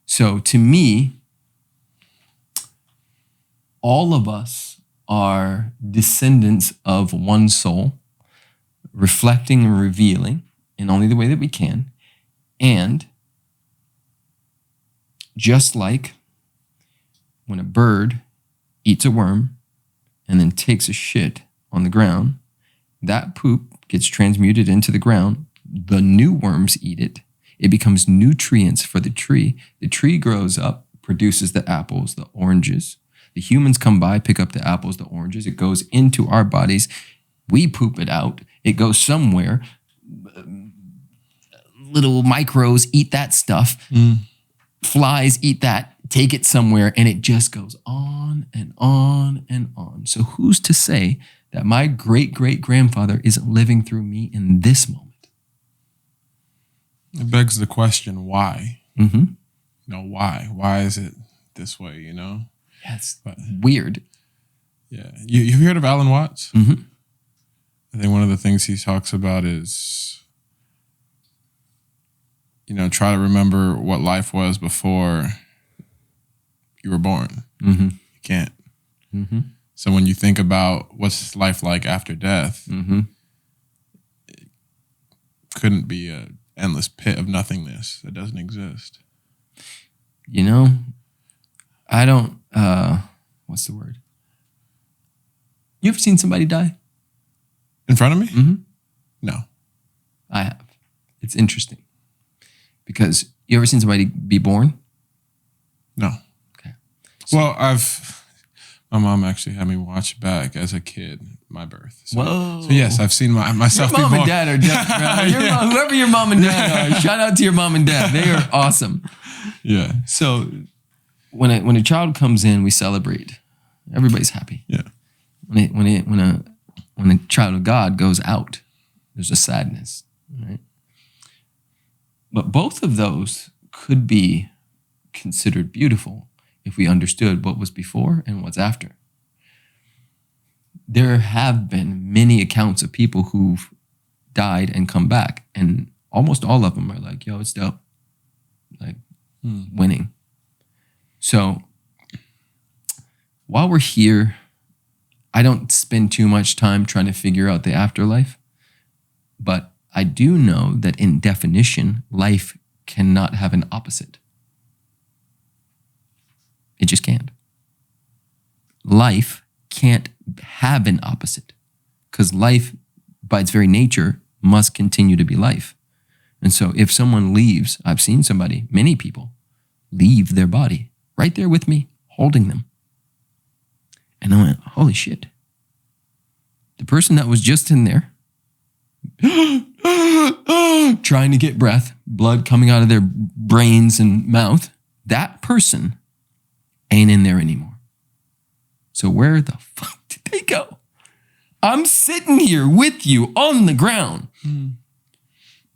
So to me, all of us are descendants of one soul, reflecting and revealing in only the way that we can. And just like when a bird eats a worm and then takes a shit on the ground, that poop gets transmuted into the ground. The new worms eat it. It becomes nutrients for the tree. The tree grows up, produces the apples, the oranges. The humans come by, pick up the apples, the oranges. It goes into our bodies. We poop it out. It goes somewhere. Little microbes eat that stuff. Flies eat that, take it somewhere, and it just goes on and on and on. So who's to say that my great-great-grandfather isn't living through me in this moment? It begs the question, why? Mm-hmm. Why? Why is it this way, Yes, weird. Yeah. You heard of Alan Watts? Mm-hmm. I think one of the things he talks about is, try to remember what life was before you were born. Mm-hmm. You can't. Mm-hmm. So when you think about what's life like after death, it couldn't be an endless pit of nothingness that doesn't exist. I don't, what's the word? You ever seen somebody die? In front of me? Mm-hmm. No. I have. It's interesting. Because you ever seen somebody be born? No. Okay. Well, my mom actually had me watch back as a kid my birth. So, Whoa. So yes, I've seen myself your be mom born. and dad are different. Whoever your mom and dad are, shout out to your mom and dad. They are awesome. Yeah. So when a child comes in, we celebrate. Everybody's happy. Yeah. When a child of God goes out, there's a sadness, right? But both of those could be considered beautiful if we understood what was before and what's after. There have been many accounts of people who've died and come back, and almost all of them are like, yo, it's dope. Like, winning. So while we're here, I don't spend too much time trying to figure out the afterlife, but I do know that in definition, life cannot have an opposite. It just can't. Life can't have an opposite because life, by its very nature, must continue to be life. And so if someone leaves, I've seen somebody, many people, leave their body right there with me, holding them. And I went, holy shit. The person that was just in there, trying to get breath, blood coming out of their brains and mouth, that person ain't in there anymore. So where the fuck did they go? I'm sitting here with you on the ground,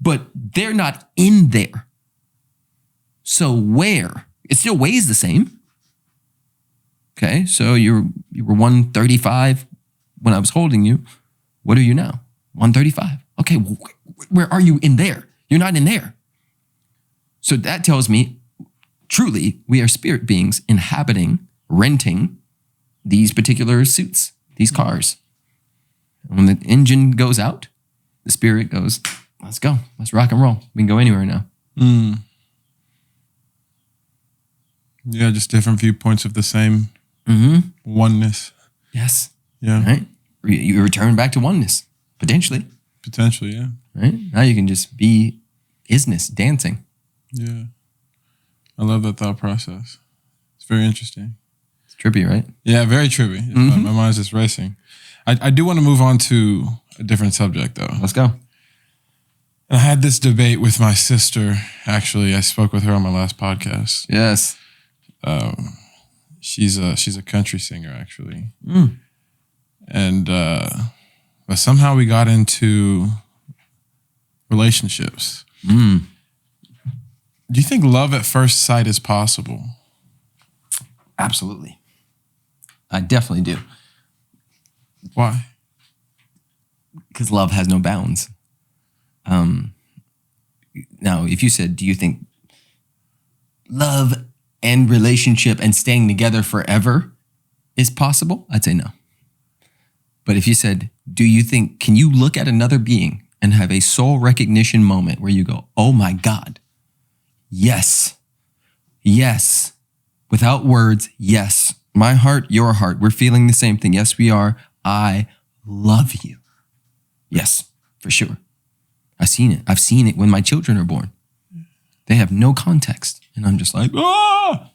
but they're not in there. So where? It still weighs the same. Okay, so you were 135 when I was holding you. What are you now? 135. Okay, well, where are you in there? You're not in there. So that tells me, truly, we are spirit beings inhabiting, renting these particular suits, these cars. And when the engine goes out, the spirit goes, let's go. Let's rock and roll. We can go anywhere now. Yeah, just different viewpoints of the same oneness. Yes. Yeah. Right? You return back to oneness, potentially. Potentially, yeah. Right? Now you can just be isness, dancing. Yeah. I love that thought process. It's very interesting. It's trippy, right? Yeah, very trippy. My mind's just racing. I do want to move on to a different subject, though. Let's go. I had this debate with my sister. Actually, I spoke with her on my last podcast. Yes. She's a country singer, actually. And but somehow we got into relationships. Do you think love at first sight is possible? Absolutely. I definitely do. Why? Because love has no bounds. Now, if you said, do you think love and relationship and staying together forever is possible? I'd say no. But if you said, can you look at another being and have a soul recognition moment where you go, oh my God, yes, yes, without words, yes, my heart, your heart, we're feeling the same thing. Yes, we are. I love you. Yes, for sure. I've seen it. I've seen it when my children are born. They have no context. And I'm just like, ah!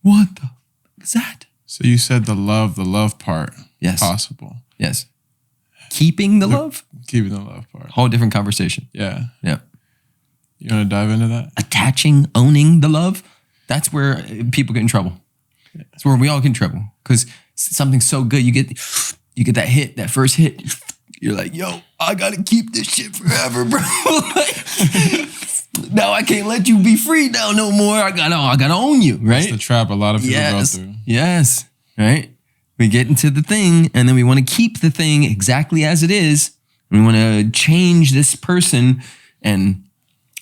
What the is that? So you said the love part. Yes. Possible. Yes. Keeping the love? Keeping the love part. Whole different conversation. Yeah. Yeah. You want to dive into that? Attaching, owning the love, that's where people get in trouble. That's where we all get in trouble. Because something's so good, you get that hit, that first hit. You're like, yo, I gotta keep this shit forever, bro. Now I can't let you be free now no more. I gotta own you, right? That's the trap a lot of people go through. Yes, right? We get into the thing and then we want to keep the thing exactly as it is. We want to change this person, and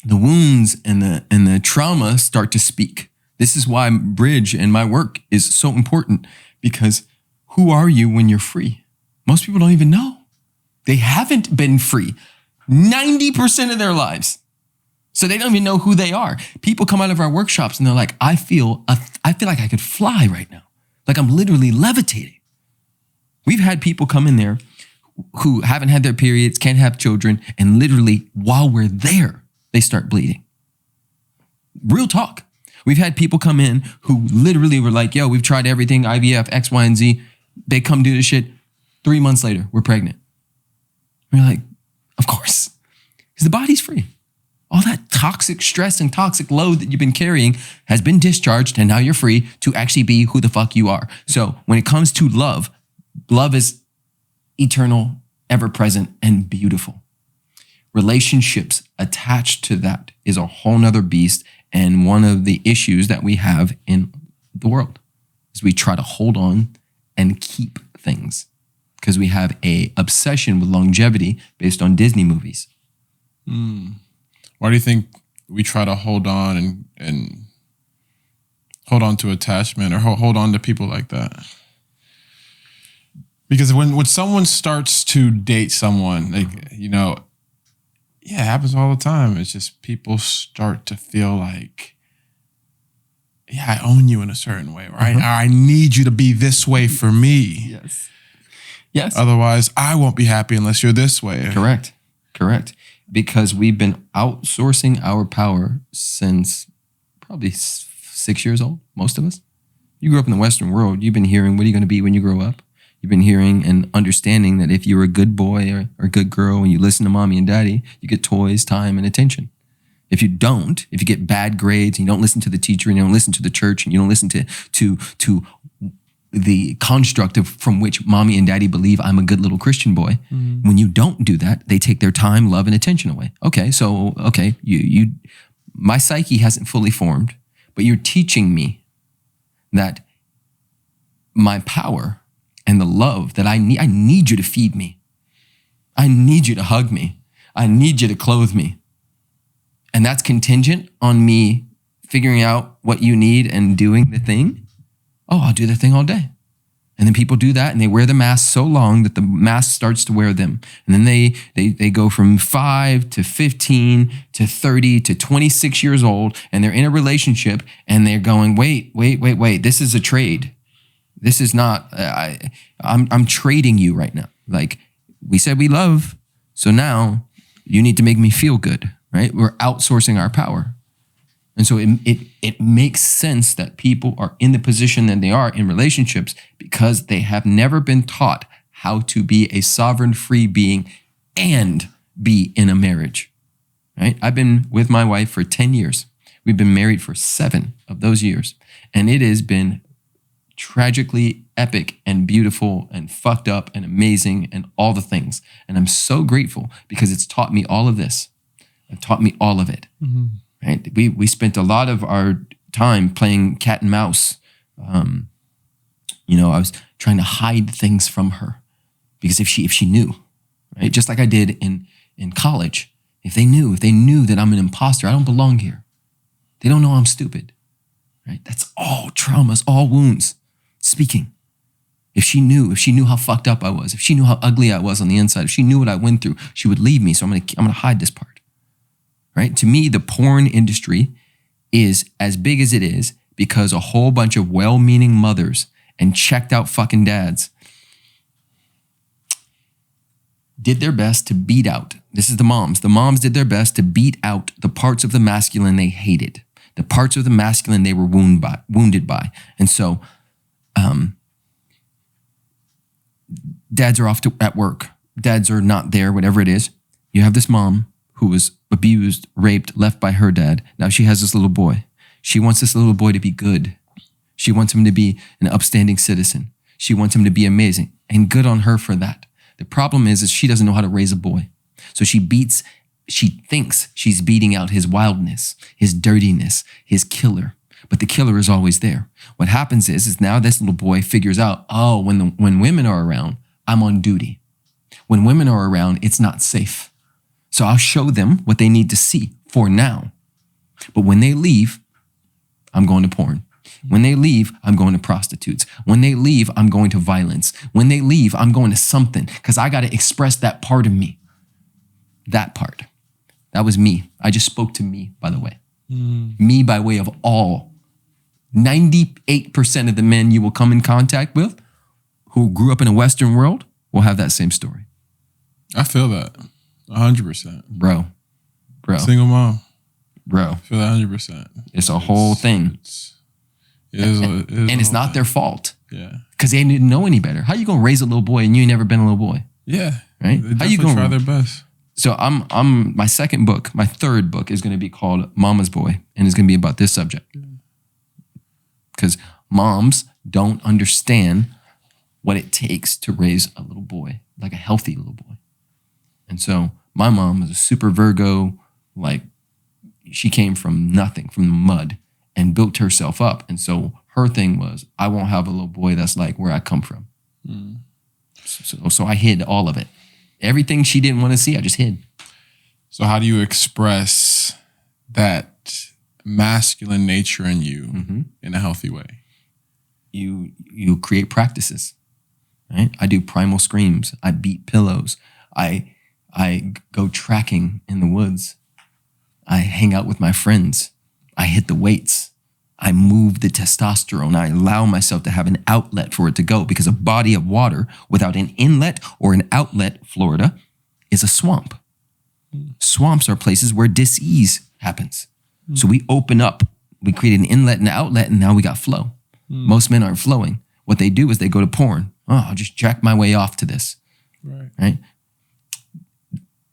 the wounds and the trauma start to speak. This is why Bridge and my work is so important, because who are you when you're free? Most people don't even know. They haven't been free 90% of their lives. So they don't even know who they are. People come out of our workshops and they're like, I feel like I could fly right now. Like I'm literally levitating. We've had people come in there who haven't had their periods, can't have children, and literally while we're there, they start bleeding. Real talk. We've had people come in who literally were like, yo, we've tried everything, IVF, X, Y, and Z. They come do this shit. 3 months later, we're pregnant. We're like, of course, because the body's free. All that toxic stress and toxic load that you've been carrying has been discharged, and now you're free to actually be who the fuck you are. So when it comes to love, love is eternal, ever-present, and beautiful. Relationships attached to that is a whole nother beast, and one of the issues that we have in the world is we try to hold on and keep things because we have a obsession with longevity based on Disney movies. Why do you think we try to hold on and hold on to attachment or hold on to people like that? Because when someone starts to date someone, like, it happens all the time. It's just people start to feel like, I own you in a certain way, right? I need you to be this way for me. Yes. Otherwise, I won't be happy unless you're this way. Correct. Because we've been outsourcing our power since probably 6 years old, most of us. You grew up in the Western world. You've been hearing, what are you going to be when you grow up? You've been hearing and understanding that if you're a good boy or a good girl and you listen to mommy and daddy, you get toys, time, and attention. If you don't, if you get bad grades and you don't listen to the teacher and you don't listen to the church and you don't listen to the construct from which mommy and daddy believe I'm a good little Christian boy, when you don't do that, they take their time, love, and attention away. You my psyche hasn't fully formed, but you're teaching me that my power and the love that I need you to feed me. I need you to hug me. I need you to clothe me. And that's contingent on me figuring out what you need and doing the thing. Oh, I'll do the thing all day. And then people do that and they wear the mask so long that the mask starts to wear them. And then they go from 5 to 15 to 30 to 26 years old and they're in a relationship and they're going, wait. This is a trade. This is not, I'm trading you right now. Like we said we love, so now you need to make me feel good, right? We're outsourcing our power. And so it makes sense that people are in the position that they are in relationships because they have never been taught how to be a sovereign, free being and be in a marriage, right? I've been with my wife for 10 years. We've been married for 7 of those years. And it has been tragically epic and beautiful and fucked up and amazing and all the things. And I'm so grateful because it's taught me all of this. It taught me all of it. Right? We spent a lot of our time playing cat and mouse. I was trying to hide things from her because if she knew, right? Just like I did in college, if they knew that I'm an imposter, I don't belong here. They don't know I'm stupid, right? That's all traumas, all wounds speaking. If she knew how fucked up I was, if she knew how ugly I was on the inside, if she knew what I went through, she would leave me. So I'm gonna hide this part. Right? To me, the porn industry is as big as it is because a whole bunch of well-meaning mothers and checked out fucking dads did their best to beat out. This is the moms. The moms did their best to beat out the parts of the masculine they hated. the parts of the masculine they were wounded by. And so dads are off at work. Dads are not there, whatever it is. You have this mom who was abused, raped, left by her dad. Now she has this little boy. She wants this little boy to be good. She wants him to be an upstanding citizen. She wants him to be amazing, and good on her for that. The problem is she doesn't know how to raise a boy. So she thinks she's beating out his wildness, his dirtiness, his killer. But the killer is always there. What happens is now this little boy figures out, oh, when women are around, I'm on duty. When women are around, it's not safe. So I'll show them what they need to see for now. But when they leave, I'm going to porn. When they leave, I'm going to prostitutes. When they leave, I'm going to violence. When they leave, I'm going to something because I got to express that part of me. That part. That was me. I just spoke to me, by the way. Me by way of all. 98% of the men you will come in contact with who grew up in a Western world will have that same story. I feel that 100%. Bro. Single mom. Bro. I feel that 100%. It's a whole thing. And it's not their fault. Yeah. Because they didn't know any better. How you gonna raise a little boy and you ain't never been a little boy? Yeah. Right? They How you gonna try their best? So I'm my third book is gonna be called Mama's Boy, and it's gonna be about this subject. Because moms don't understand what it takes to raise a little boy, like a healthy little boy. And so my mom was a super Virgo, like she came from nothing, from the mud, and built herself up. And so her thing was, I won't have a little boy that's like where I come from. So I hid all of it. Everything she didn't want to see, I just hid. So how do you express that masculine nature in you in a healthy way? You create practices, right? I do primal screams. I beat pillows. I go tracking in the woods. I hang out with my friends. I hit the weights. I move the testosterone. I allow myself to have an outlet for it to go, because a body of water without an inlet or an outlet, Florida, is a swamp. Swamps are places where dis-ease happens. So we open up, we create an inlet and an outlet, and now we got flow. Most men aren't flowing. What they do is they go to porn. Oh, I'll just jack my way off to this. Right?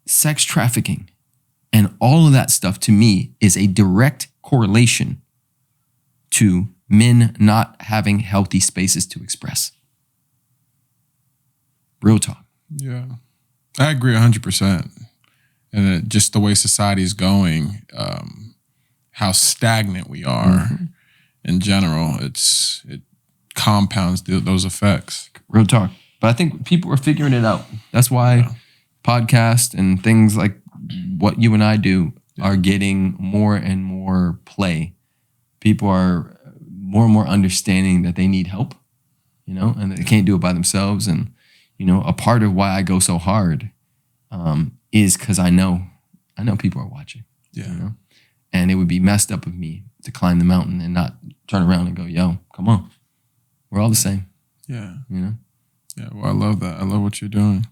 Sex trafficking and all of that stuff, to me, is a direct correlation to men not having healthy spaces to express. Real talk. Yeah. I agree 100%. And just the way society is going, how stagnant we are in general, it compounds those effects. Real talk. But I think people are figuring it out. That's why podcasts and things like what you and I do are getting more and more play. People are more and more understanding that they need help, and that they can't do it by themselves. And, a part of why I go so hard is because I know people are watching. Yeah. And it would be messed up of me to climb the mountain and not turn around and go, yo, come on. We're all the same. Yeah. Yeah, well, I love that. I love what you're doing.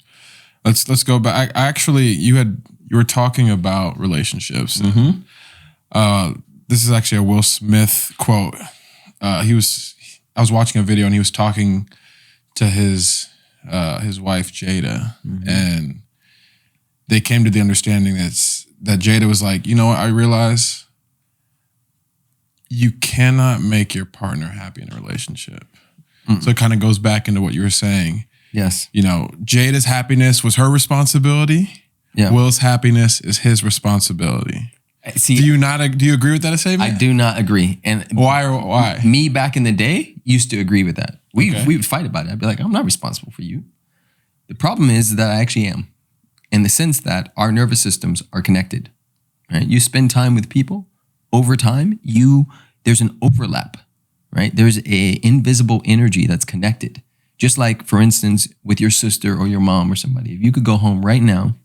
Let's go back. I actually, you were talking about relationships. This is actually a Will Smith quote. I was watching a video and he was talking to his wife Jada, and they came to the understanding that Jada was like, I realize you cannot make your partner happy in a relationship. So it kind of goes back into what you were saying. Yes. Jada's happiness was her responsibility. Yeah. Will's happiness is his responsibility. See, do you agree with that statement? I do not agree. And why? Me back in the day used to agree with that. We would fight about it. I'd be like, I'm not responsible for you. The problem is that I actually am, in the sense that our nervous systems are connected. Right? You spend time with people, over time, there's an overlap. Right? There's a invisible energy that's connected. Just like, for instance, with your sister or your mom or somebody, if you could go home right now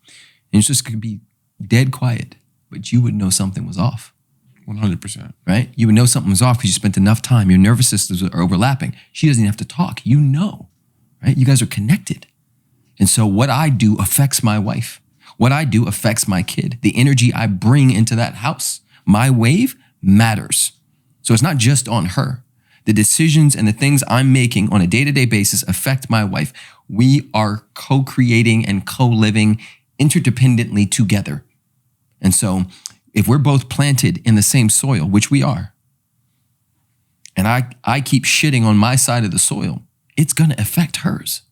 and it just could be dead quiet, but you would know something was off. 100%. Right? You would know something was off because you spent enough time. Your nervous systems are overlapping. She doesn't even have to talk. Right? You guys are connected. And so what I do affects my wife. What I do affects my kid. The energy I bring into that house, my wave matters. So it's not just on her. The decisions and the things I'm making on a day-to-day basis affect my wife. We are co-creating and co-living interdependently together. And so if we're both planted in the same soil, which we are, and I keep shitting on my side of the soil, it's going to affect hers,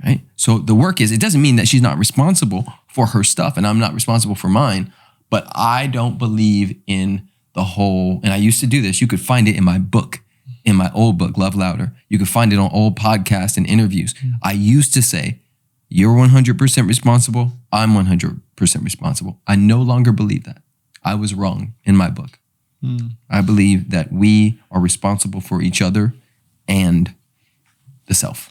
right? So the work is, it doesn't mean that she's not responsible for her stuff and I'm not responsible for mine, but I don't believe in the whole, and I used to do this. You could find it in my book, in my old book, Love Louder. You could find it on old podcasts and interviews. I used to say, you're 100% responsible. I'm 100% responsible. I no longer believe that. I was wrong in my book. I believe that we are responsible for each other and the self.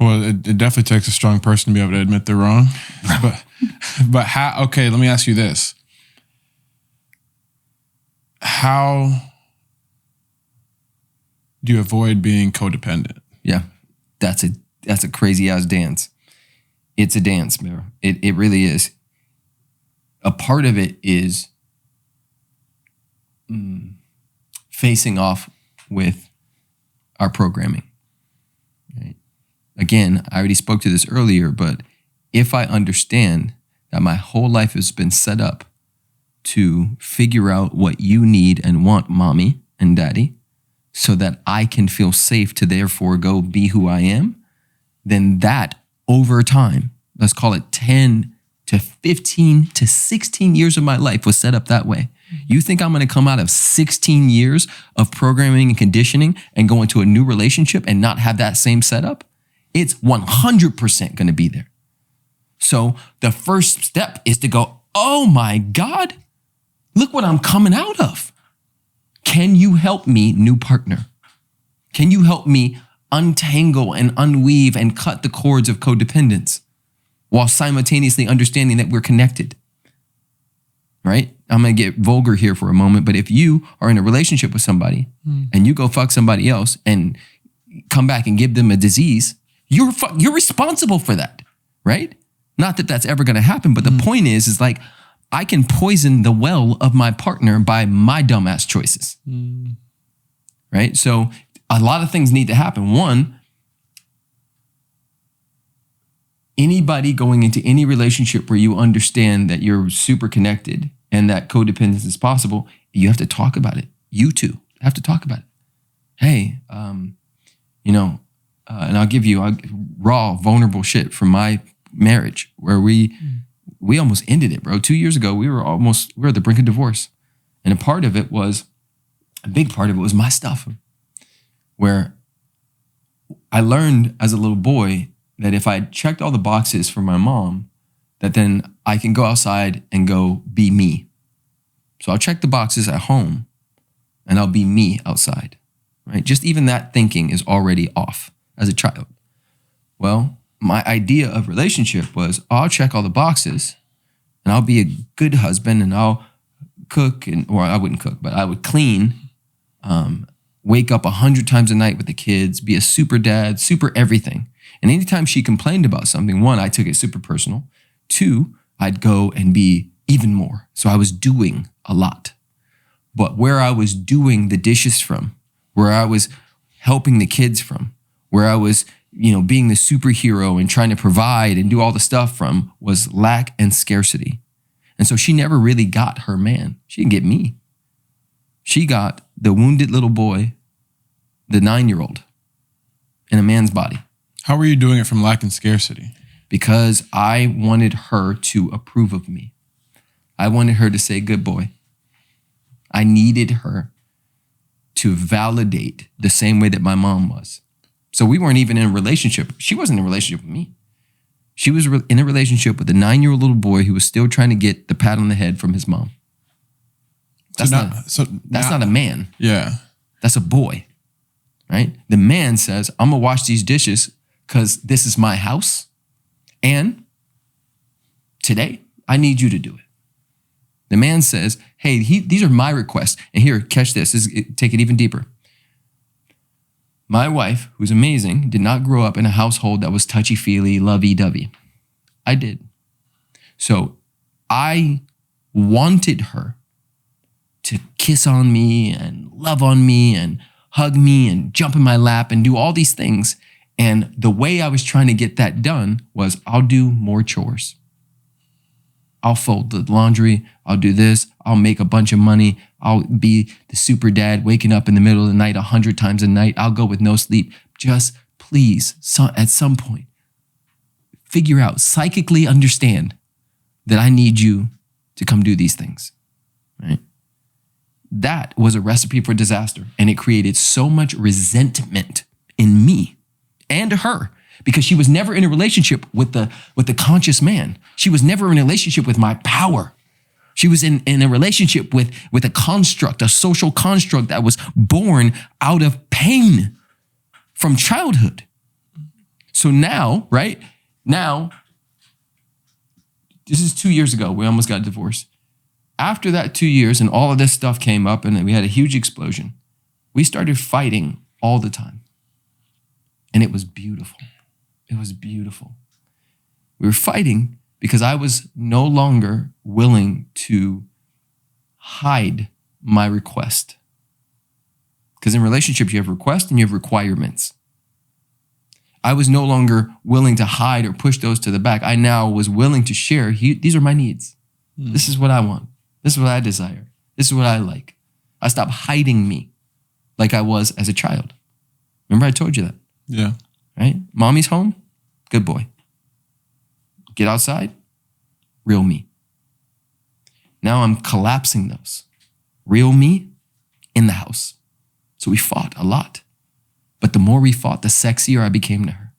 Well, it definitely takes a strong person to be able to admit they're wrong. But how, okay, let me ask you this. How do you avoid being codependent? Yeah, that's a crazy ass dance. It's a dance, bro. It really is. A part of it is facing off with our programming. Right? Again, I already spoke to this earlier, but if I understand that my whole life has been set up to figure out what you need and want, mommy and daddy, so that I can feel safe to therefore go be who I am, then that over time, let's call it 10 to 15 to 16 years of my life was set up that way. You think I'm going to come out of 16 years of programming and conditioning and go into a new relationship and not have that same setup? It's 100% going to be there. So the first step is to go, oh my God, look what I'm coming out of. Can you help me, new partner? Can you help me untangle and unweave and cut the cords of codependence while simultaneously understanding that we're connected? Right? I'm going to get vulgar here for a moment, but if you are in a relationship with somebody and you go fuck somebody else and come back and give them a disease, you're responsible for that, right? Not that that's ever going to happen, but the point is like, I can poison the well of my partner by my dumbass choices, right? So a lot of things need to happen. One, anybody going into any relationship where you understand that you're super connected and that codependence is possible, you have to talk about it. You two have to talk about it. Hey, and I'll give you raw, vulnerable shit from my marriage where we almost ended it, bro. 2 years ago, we were at the brink of divorce. And a big part of it was my stuff, where I learned as a little boy that if I checked all the boxes for my mom, that then I can go outside and go be me. So I'll check the boxes at home and I'll be me outside, right? Just even that thinking is already off as a child. Well, my idea of relationship was I'll check all the boxes and I'll be a good husband and I'll cook, or I wouldn't cook, but I would clean, wake up 100 times a night with the kids, be a super dad, super everything. And anytime she complained about something, one, I took it super personal. Two, I'd go and be even more. So I was doing a lot. But where I was doing the dishes from, where I was helping the kids from, where I was, being the superhero and trying to provide and do all the stuff from, was lack and scarcity. And so she never really got her man. She didn't get me. She got the wounded little boy, the 9-year-old, in a man's body. How were you doing it from lack and scarcity? Because I wanted her to approve of me. I wanted her to say, good boy. I needed her to validate the same way that my mom was. So we weren't even in a relationship. She wasn't in a relationship with me. She was in a relationship with a 9-year-old little boy who was still trying to get the pat on the head from his mom. That's not a man. Yeah. That's a boy, right? The man says, I'm going to wash these dishes because this is my house. And today, I need you to do it. The man says, hey, these are my requests. And here, catch this. Take it even deeper. My wife, who's amazing, did not grow up in a household that was touchy-feely, lovey-dovey. I did. So I wanted her to kiss on me and love on me and hug me and jump in my lap and do all these things. And the way I was trying to get that done was I'll do more chores. I'll fold the laundry. I'll do this. I'll make a bunch of money. I'll be the super dad waking up in the middle of the night 100 times a night. I'll go with no sleep. Just please, at some point, figure out, psychically understand that I need you to come do these things, right? That was a recipe for disaster. And it created so much resentment in me and her because she was never in a relationship with the conscious man. She was never in a relationship with my power. She was in a relationship with a construct, a social construct that was born out of pain from childhood. So now, right? Now, this is 2 years ago. We almost got divorced. After that 2 years and all of this stuff came up and we had a huge explosion, we started fighting all the time. And it was beautiful. It was beautiful. We were fighting because I was no longer willing to hide my request. Because in relationships, you have requests and you have requirements. I was no longer willing to hide or push those to the back. I now was willing to share. These are my needs. This is what I want. This is what I desire. This is what I like. I stopped hiding me like I was as a child. Remember I told you that? Yeah. Right? Mommy's home? Good boy. Get outside? Real me. Now I'm collapsing those. Real me in the house. So we fought a lot. But the more we fought, the sexier I became to her.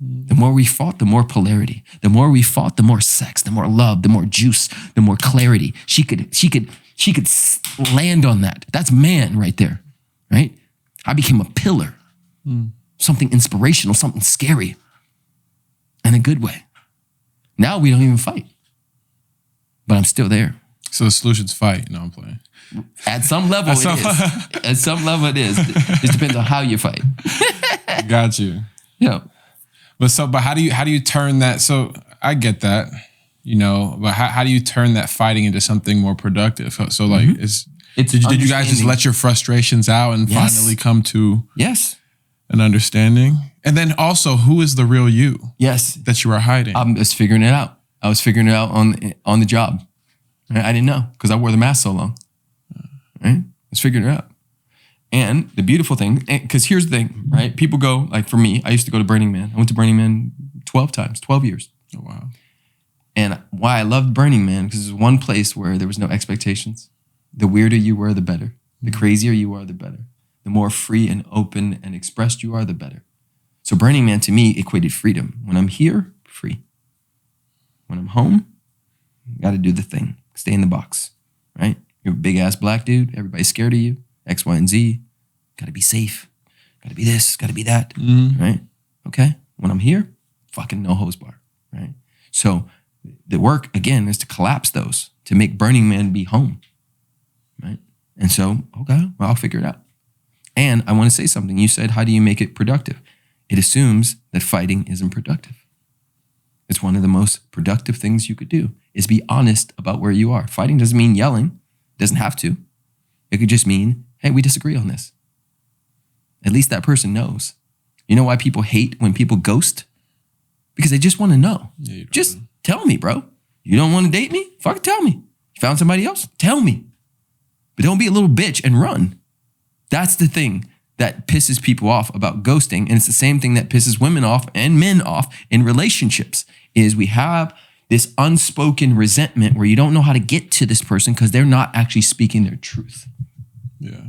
The more we fought, the more polarity. The more we fought, the more sex, the more love, the more juice, the more clarity. She could land on that. That's man right there, right? I became a pillar, something inspirational, something scary, in a good way. Now we don't even fight, but I'm still there. So the solution's fight. No, I'm playing. At some level, it is. At some level, it is. It depends on how you fight. Got you. Yeah. But how do you turn that? So I get that, but how do you turn that fighting into something more productive? So like, did you guys just let your frustrations out and finally come to an understanding? And then also, who is the real you? Yes, that you are hiding. I was figuring it out. I was figuring it out on the job. I didn't know because I wore the mask so long. Right? I was figuring it out. And the beautiful thing, because here's the thing, right? People go, like for me, I used to go to Burning Man. I went to Burning Man 12 times, 12 years. Oh, wow. And why I loved Burning Man, because it was one place where there was no expectations. The weirder you were, the better. The crazier you are, the better. The more free and open and expressed you are, the better. So Burning Man to me equated freedom. When I'm here, free. When I'm home, got to do the thing. Stay in the box, right? You're a big ass black dude. Everybody's scared of you. X, Y, and Z. Got to be safe. Got to be this. Got to be that. Right? Okay. When I'm here, fucking no hose bar. Right? So the work again is to collapse those to make Burning Man be home. Right? And so, okay, well, I'll figure it out. And I want to say something. You said, how do you make it productive? It assumes that fighting isn't productive. It's one of the most productive things you could do is be honest about where you are. Fighting doesn't mean yelling. Doesn't have to. It could just mean, hey, we disagree on this. At least that person knows. You know why people hate when people ghost? Because they just want to know. Yeah, just tell me, bro. You don't want to date me? Fuck, tell me. You found somebody else? Tell me. But don't be a little bitch and run. That's the thing that pisses people off about ghosting. And it's the same thing that pisses women off and men off in relationships is we have this unspoken resentment where you don't know how to get to this person because they're not actually speaking their truth. Yeah.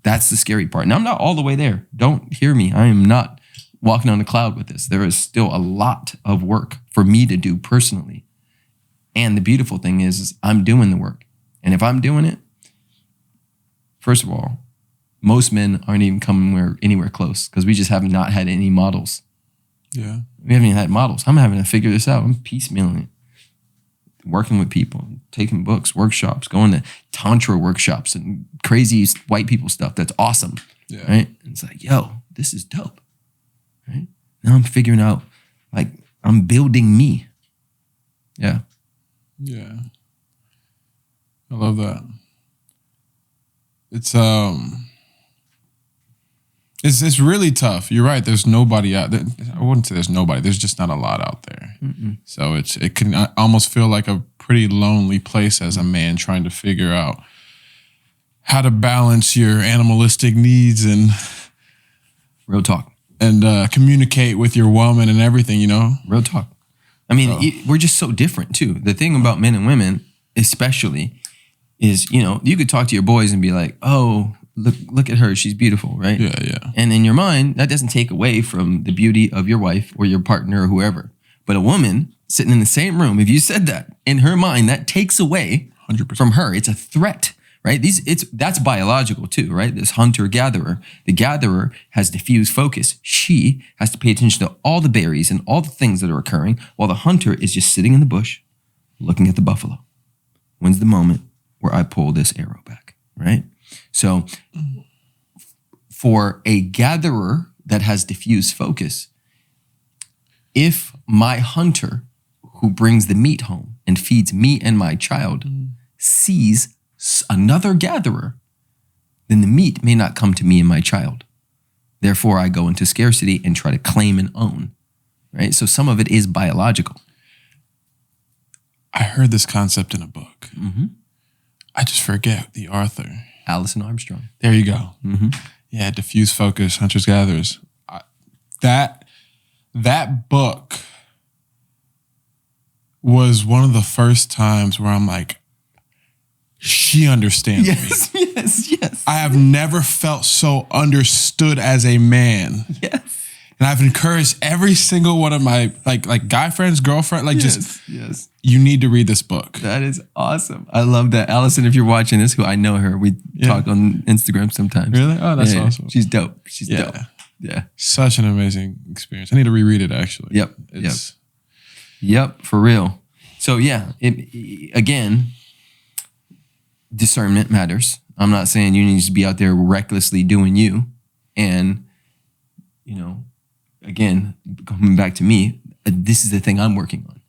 That's the scary part. And I'm not all the way there. Don't hear me. I am not walking on a cloud with this. There is still a lot of work for me to do personally. And the beautiful thing is I'm doing the work. And if I'm doing it, first of all, most men aren't even coming anywhere close because we just have not had any models. Yeah. We haven't even had models. I'm having to figure this out. I'm piecemealing it. Working with people, taking books, workshops, going to tantra workshops and crazy white people stuff. That's awesome. Yeah. Right? And it's like, yo, this is dope. Right? Now I'm figuring out, like, I'm building me. Yeah. Yeah. I love that. It's it's really tough. You're right. There's nobody out there. I wouldn't say there's nobody. There's just not a lot out there. So it can almost feel like a pretty lonely place as a man trying to figure out how to balance your animalistic needs and real talk and communicate with your woman and everything. Real talk. I mean, we're just so different too. The thing about men and women, especially, is you could talk to your boys and be like, oh. Look at her. She's beautiful, right? Yeah. And in your mind, that doesn't take away from the beauty of your wife or your partner or whoever. But a woman sitting in the same room, if you said that, in her mind, that takes away 100%. from her. It's a threat, right? That's biological too, right? This hunter-gatherer. The gatherer has diffuse focus. She has to pay attention to all the berries and all the things that are occurring, while the hunter is just sitting in the bush looking at the buffalo. When's the moment where I pull this arrow back, right? So for a gatherer that has diffuse focus, if my hunter who brings the meat home and feeds me and my child sees another gatherer, then the meat may not come to me and my child. Therefore, I go into scarcity and try to claim and own, right? So some of it is biological. I heard this concept in a book. Mm-hmm. I just forget the author. Allison Armstrong. There you go. Mm-hmm. Yeah, diffuse focus, hunters gatherers. That book was one of the first times where I'm like, she understands me. Yes. I have never felt so understood as a man. Yes. And I've encouraged every single one of my like guy friends, girlfriend, yes. You need to read this book. That is awesome. I love that. Allison, if you're watching this, who I know her, we talk on Instagram sometimes. Really? Oh, that's awesome. She's dope. She's dope. Yeah. Such an amazing experience. I need to reread it actually. Yep, for real. So again, discernment matters. I'm not saying you need to be out there recklessly doing you. And, again, coming back to me, this is the thing I'm working on.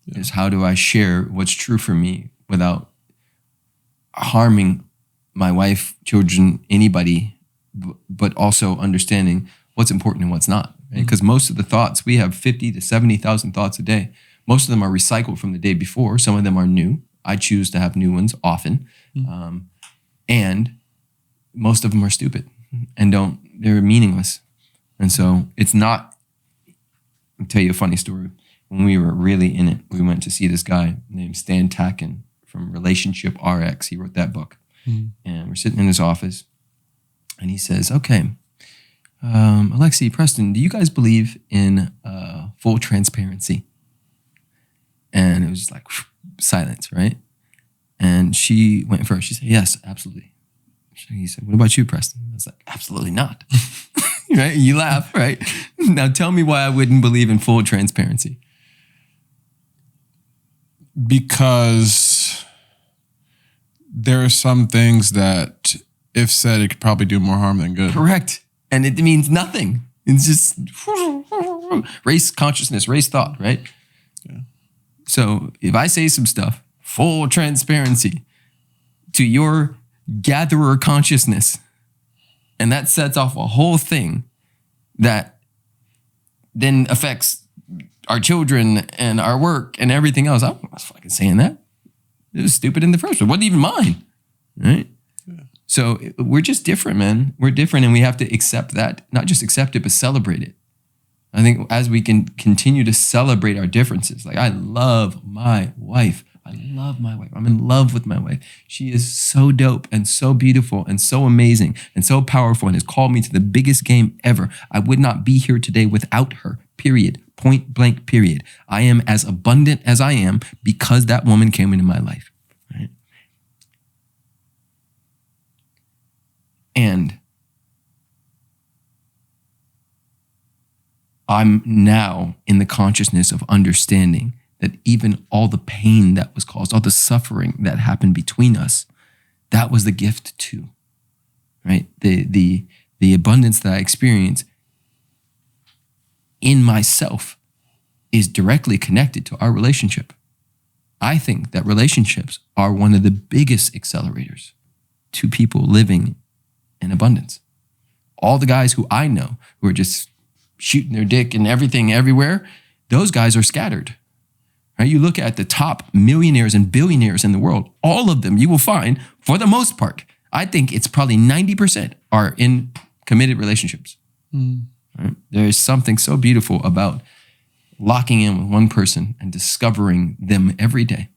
Is how do I share what's true for me without harming my wife, children, anybody, but also understanding what's important and what's not. Because most of the thoughts, we have 50 to 70,000 thoughts a day. Most of them are recycled from the day before. Some of them are new. I choose to have new ones often. And most of them are stupid and they're meaningless. And so it's not, I'll tell you a funny story. When we were really in it, we went to see this guy named Stan Tacken from Relationship RX. He wrote that book. And we're sitting in his office and he says, okay, Alexi, Preston, do you guys believe in full transparency? And it was just like silence, right? And she went first. She said, yes, absolutely. He said, what about you, Preston? I was like, absolutely not. Right? You laugh, right? Now tell me why I wouldn't believe in full transparency. Because there are some things that, if said, it could probably do more harm than good. Correct. And it means nothing. It's just race consciousness, race thought, right? Yeah. So if I say some stuff, full transparency to your gatherer consciousness, and that sets off a whole thing that then affects our children and our work and everything else. I was fucking saying that. It was stupid in the first one. It wasn't even mine, right? Yeah. So we're just different, man. We're different and we have to accept that. Not just accept it, but celebrate it. I think as we can continue to celebrate our differences, like I love my wife. I'm in love with my wife. She is so dope and so beautiful and so amazing and so powerful and has called me to the biggest game ever. I would not be here today without her, period. Point blank, period. I am as abundant as I am because that woman came into my life. Right? And I'm now in the consciousness of understanding that even all the pain that was caused, all the suffering that happened between us, that was the gift too, right? The abundance that I experience in myself is directly connected to our relationship. I think that relationships are one of the biggest accelerators to people living in abundance. All the guys who I know who are just shooting their dick and everything everywhere, those guys are scattered. Right? You look at the top millionaires and billionaires in the world, all of them you will find, for the most part, I think it's probably 90% are in committed relationships. Right? There is something so beautiful about locking in with one person and discovering them every day.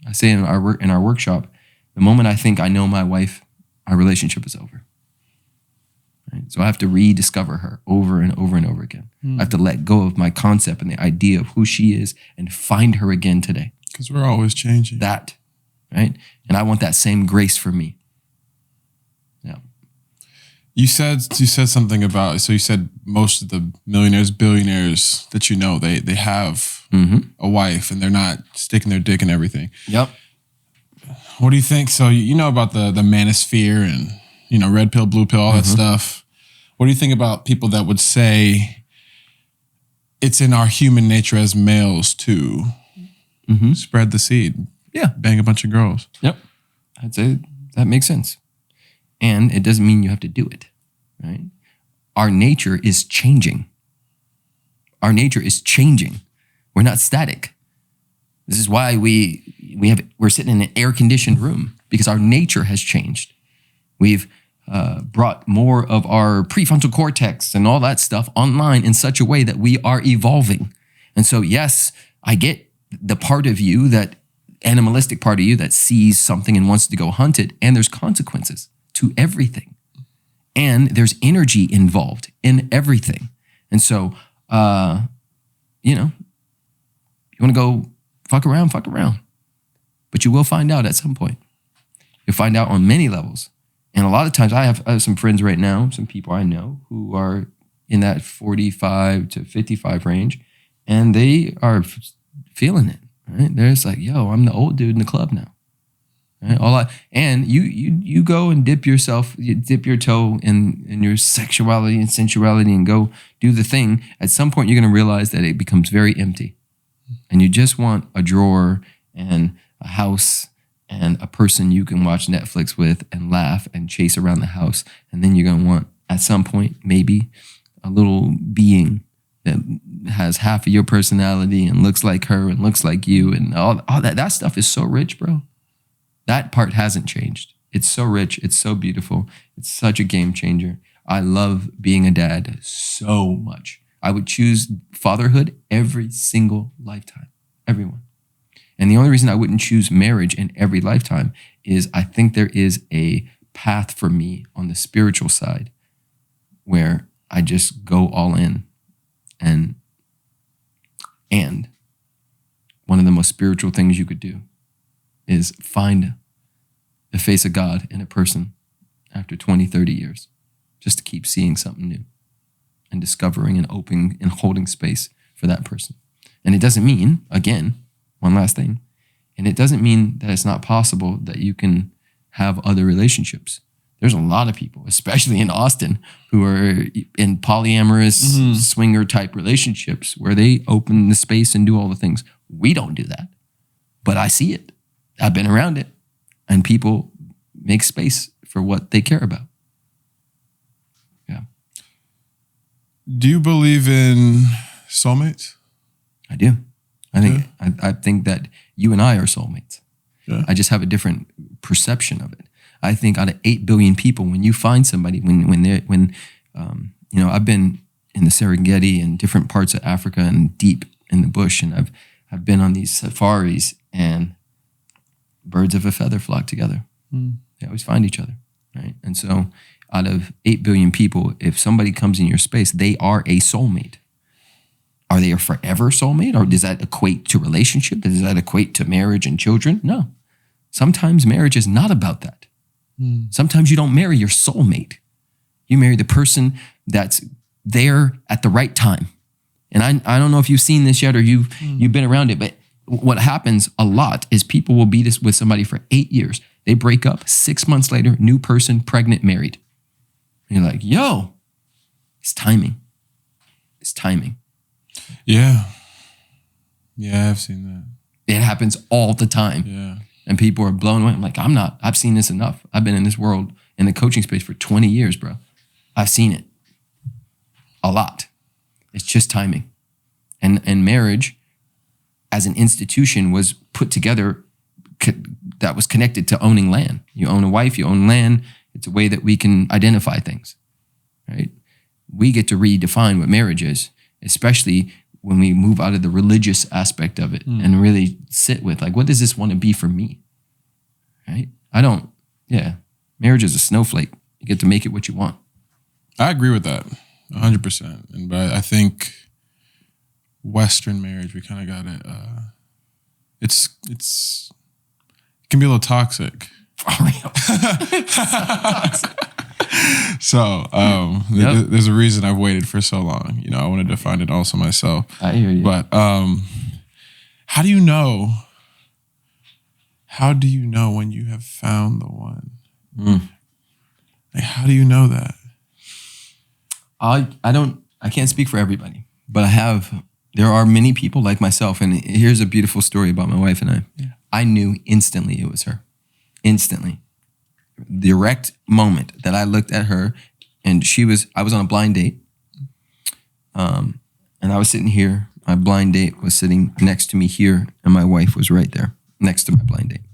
I say in our workshop, the moment I think I know my wife, our relationship is over. Right? So I have to rediscover her over and over and over again. I have to let go of my concept and the idea of who she is and find her again today. Because we're always changing. That, right? And I want that same grace for me. Yeah. You said something about, so you said most of the millionaires, billionaires that you know, they have a wife and they're not sticking their dick in everything. Yep. What do you think? So you know about the manosphere and, you know, red pill, blue pill, all that stuff. What do you think about people that would say it's in our human nature as males to spread the seed? Yeah. Bang a bunch of girls. Yep. I'd say that makes sense. And it doesn't mean you have to do it, right? Our nature is changing. Our nature is changing. We're not static. This is why we're sitting in an air-conditioned room, because our nature has changed. We've brought more of our prefrontal cortex and all that stuff online in such a way that we are evolving. And so, yes, I get the part of you, that animalistic part of you that sees something and wants to go hunt it, and there's consequences to everything. And there's energy involved in everything. And so, you know, you want to go fuck around. But you will find out at some point. You'll find out on many levels. And a lot of times I have some friends right now, some people I know who are in that 45 to 55 range, and they are feeling it, right? They're just like, yo, I'm the old dude in the club now. Right? And you go and dip your toe in your sexuality and sensuality and go do the thing. At some point, you're going to realize that it becomes very empty. And you just want a drawer and a house and a person you can watch Netflix with and laugh and chase around the house. And then you're going to want, at some point, maybe a little being that has half of your personality and looks like her and looks like you. And all that. That stuff is so rich, bro. That part hasn't changed. It's so rich. It's so beautiful. It's such a game changer. I love being a dad so much. I would choose fatherhood every single lifetime. Everyone. And the only reason I wouldn't choose marriage in every lifetime is I think there is a path for me on the spiritual side where I just go all in. And one of the most spiritual things you could do is find the face of God in a person after 20, 30 years, just to keep seeing something new and discovering and opening and holding space for that person. And it doesn't mean, again, one last thing, and it doesn't mean that it's not possible that you can have other relationships. There's a lot of people, especially in Austin, who are in polyamorous swinger type relationships where they open the space and do all the things. We don't do that, but I see it. I've been around it, and people make space for what they care about. Yeah. Do you believe in soulmates? I do. I think that you and I are soulmates. Yeah. I just have a different perception of it. I think out of 8 billion people, when you find somebody, I've been in the Serengeti and different parts of Africa and deep in the bush, and I've been on these safaris, and birds of a feather flock together. They always find each other, right? And so out of 8 billion people, if somebody comes in your space, they are a soulmate. Are they a forever soulmate? Or does that equate to relationship? Does that equate to marriage and children? No. Sometimes marriage is not about that. Sometimes you don't marry your soulmate. You marry the person that's there at the right time. And I don't know if you've seen this yet or you've been around it, but what happens a lot is people will be with somebody for 8 years. They break up, 6 months later, new person, pregnant, married. And you're like, yo, it's timing. It's timing. Yeah. Yeah, I've seen that. It happens all the time. Yeah. And people are blown away. I'm like, I've seen this enough. I've been in this world, in the coaching space for 20 years, bro. I've seen it a lot. It's just timing. And marriage as an institution was put together that was connected to owning land. You own a wife, you own land. It's a way that we can identify things, right? We get to redefine what marriage is, especially when we move out of the religious aspect of it and really sit with, like, what does this want to be for me, right? Marriage is a snowflake. You get to make it what you want. I agree with that 100%. But I think Western marriage, we kind of got it. It can be a little toxic. For real. So there's a reason I've waited for so long. I wanted to find it also myself. I hear you. But how do you know? How do you know when you have found the one? Like, how do you know that? I can't speak for everybody, but there are many people like myself. And here's a beautiful story about my wife and I. Yeah. I knew instantly it was her. Instantly. Direct moment that I looked at her, and I was on a blind date. And I was sitting here. My blind date was sitting next to me here, and my wife was right there next to my blind date.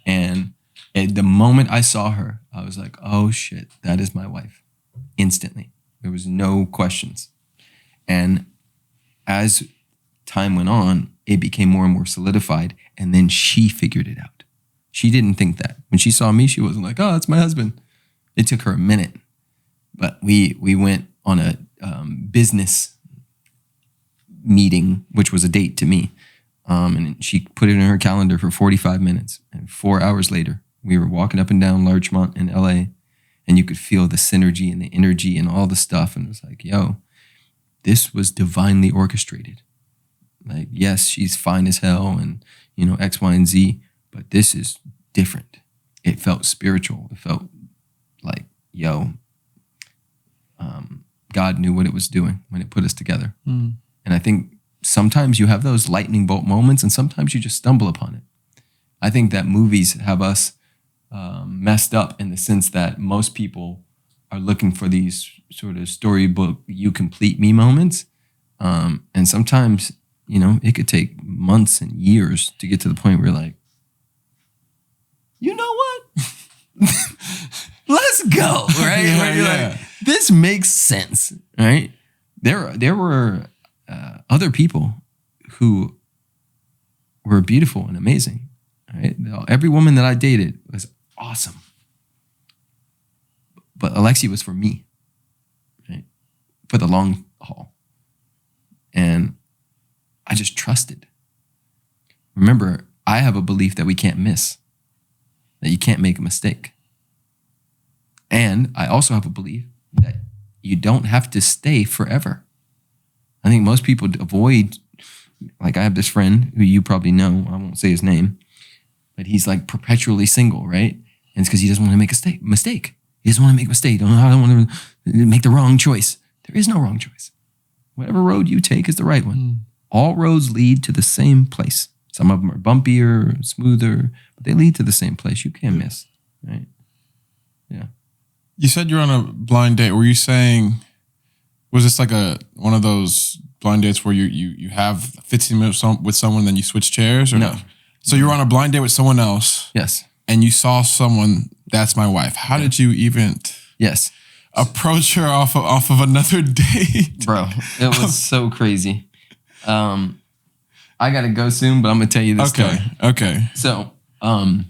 And at the moment I saw her, I was like, oh shit, that is my wife. Instantly. There was no questions. And as time went on, it became more and more solidified. And then she figured it out. She didn't think that. When she saw me, she wasn't like, oh, that's my husband. It took her a minute. But we went on a business meeting, which was a date to me. And she put it in her calendar for 45 minutes. And 4 hours later, we were walking up and down Larchmont in LA. And you could feel the synergy and the energy and all the stuff. And it was like, yo, this was divinely orchestrated. Like, yes, she's fine as hell and, X, Y, and Z. But this is different. It felt spiritual. It felt like, God knew what it was doing when it put us together. And I think sometimes you have those lightning bolt moments and sometimes you just stumble upon it. I think that movies have us messed up in the sense that most people are looking for these sort of storybook, you complete me moments. And sometimes, it could take months and years to get to the point where you're like, you know what? Let's go, right? Like, this makes sense, right? There were other people who were beautiful and amazing, right? Every woman that I dated was awesome. But Alexi was for me, right? For the long haul. And I just trusted. Remember, I have a belief that we can't miss, that you can't make a mistake. And I also have a belief that you don't have to stay forever. I think most people avoid, like I have this friend who you probably know, I won't say his name, but he's like perpetually single, right? And it's because he doesn't want to make a mistake. He doesn't want to make a mistake. I don't want to make the wrong choice. There is no wrong choice. Whatever road you take is the right one. All roads lead to the same place. Some of them are bumpier, smoother, but they lead to the same place. You can't miss, right? Yeah. You said you're on a blind date. Were you saying, was this like one of those blind dates where you have 15 minutes with someone, then you switch chairs? Or no. So you're on a blind date with someone else. Yes. And you saw someone, that's my wife. How did you even approach her off of another date? Bro, it was so crazy. I got to go soon, but I'm going to tell you this story. Okay. So, I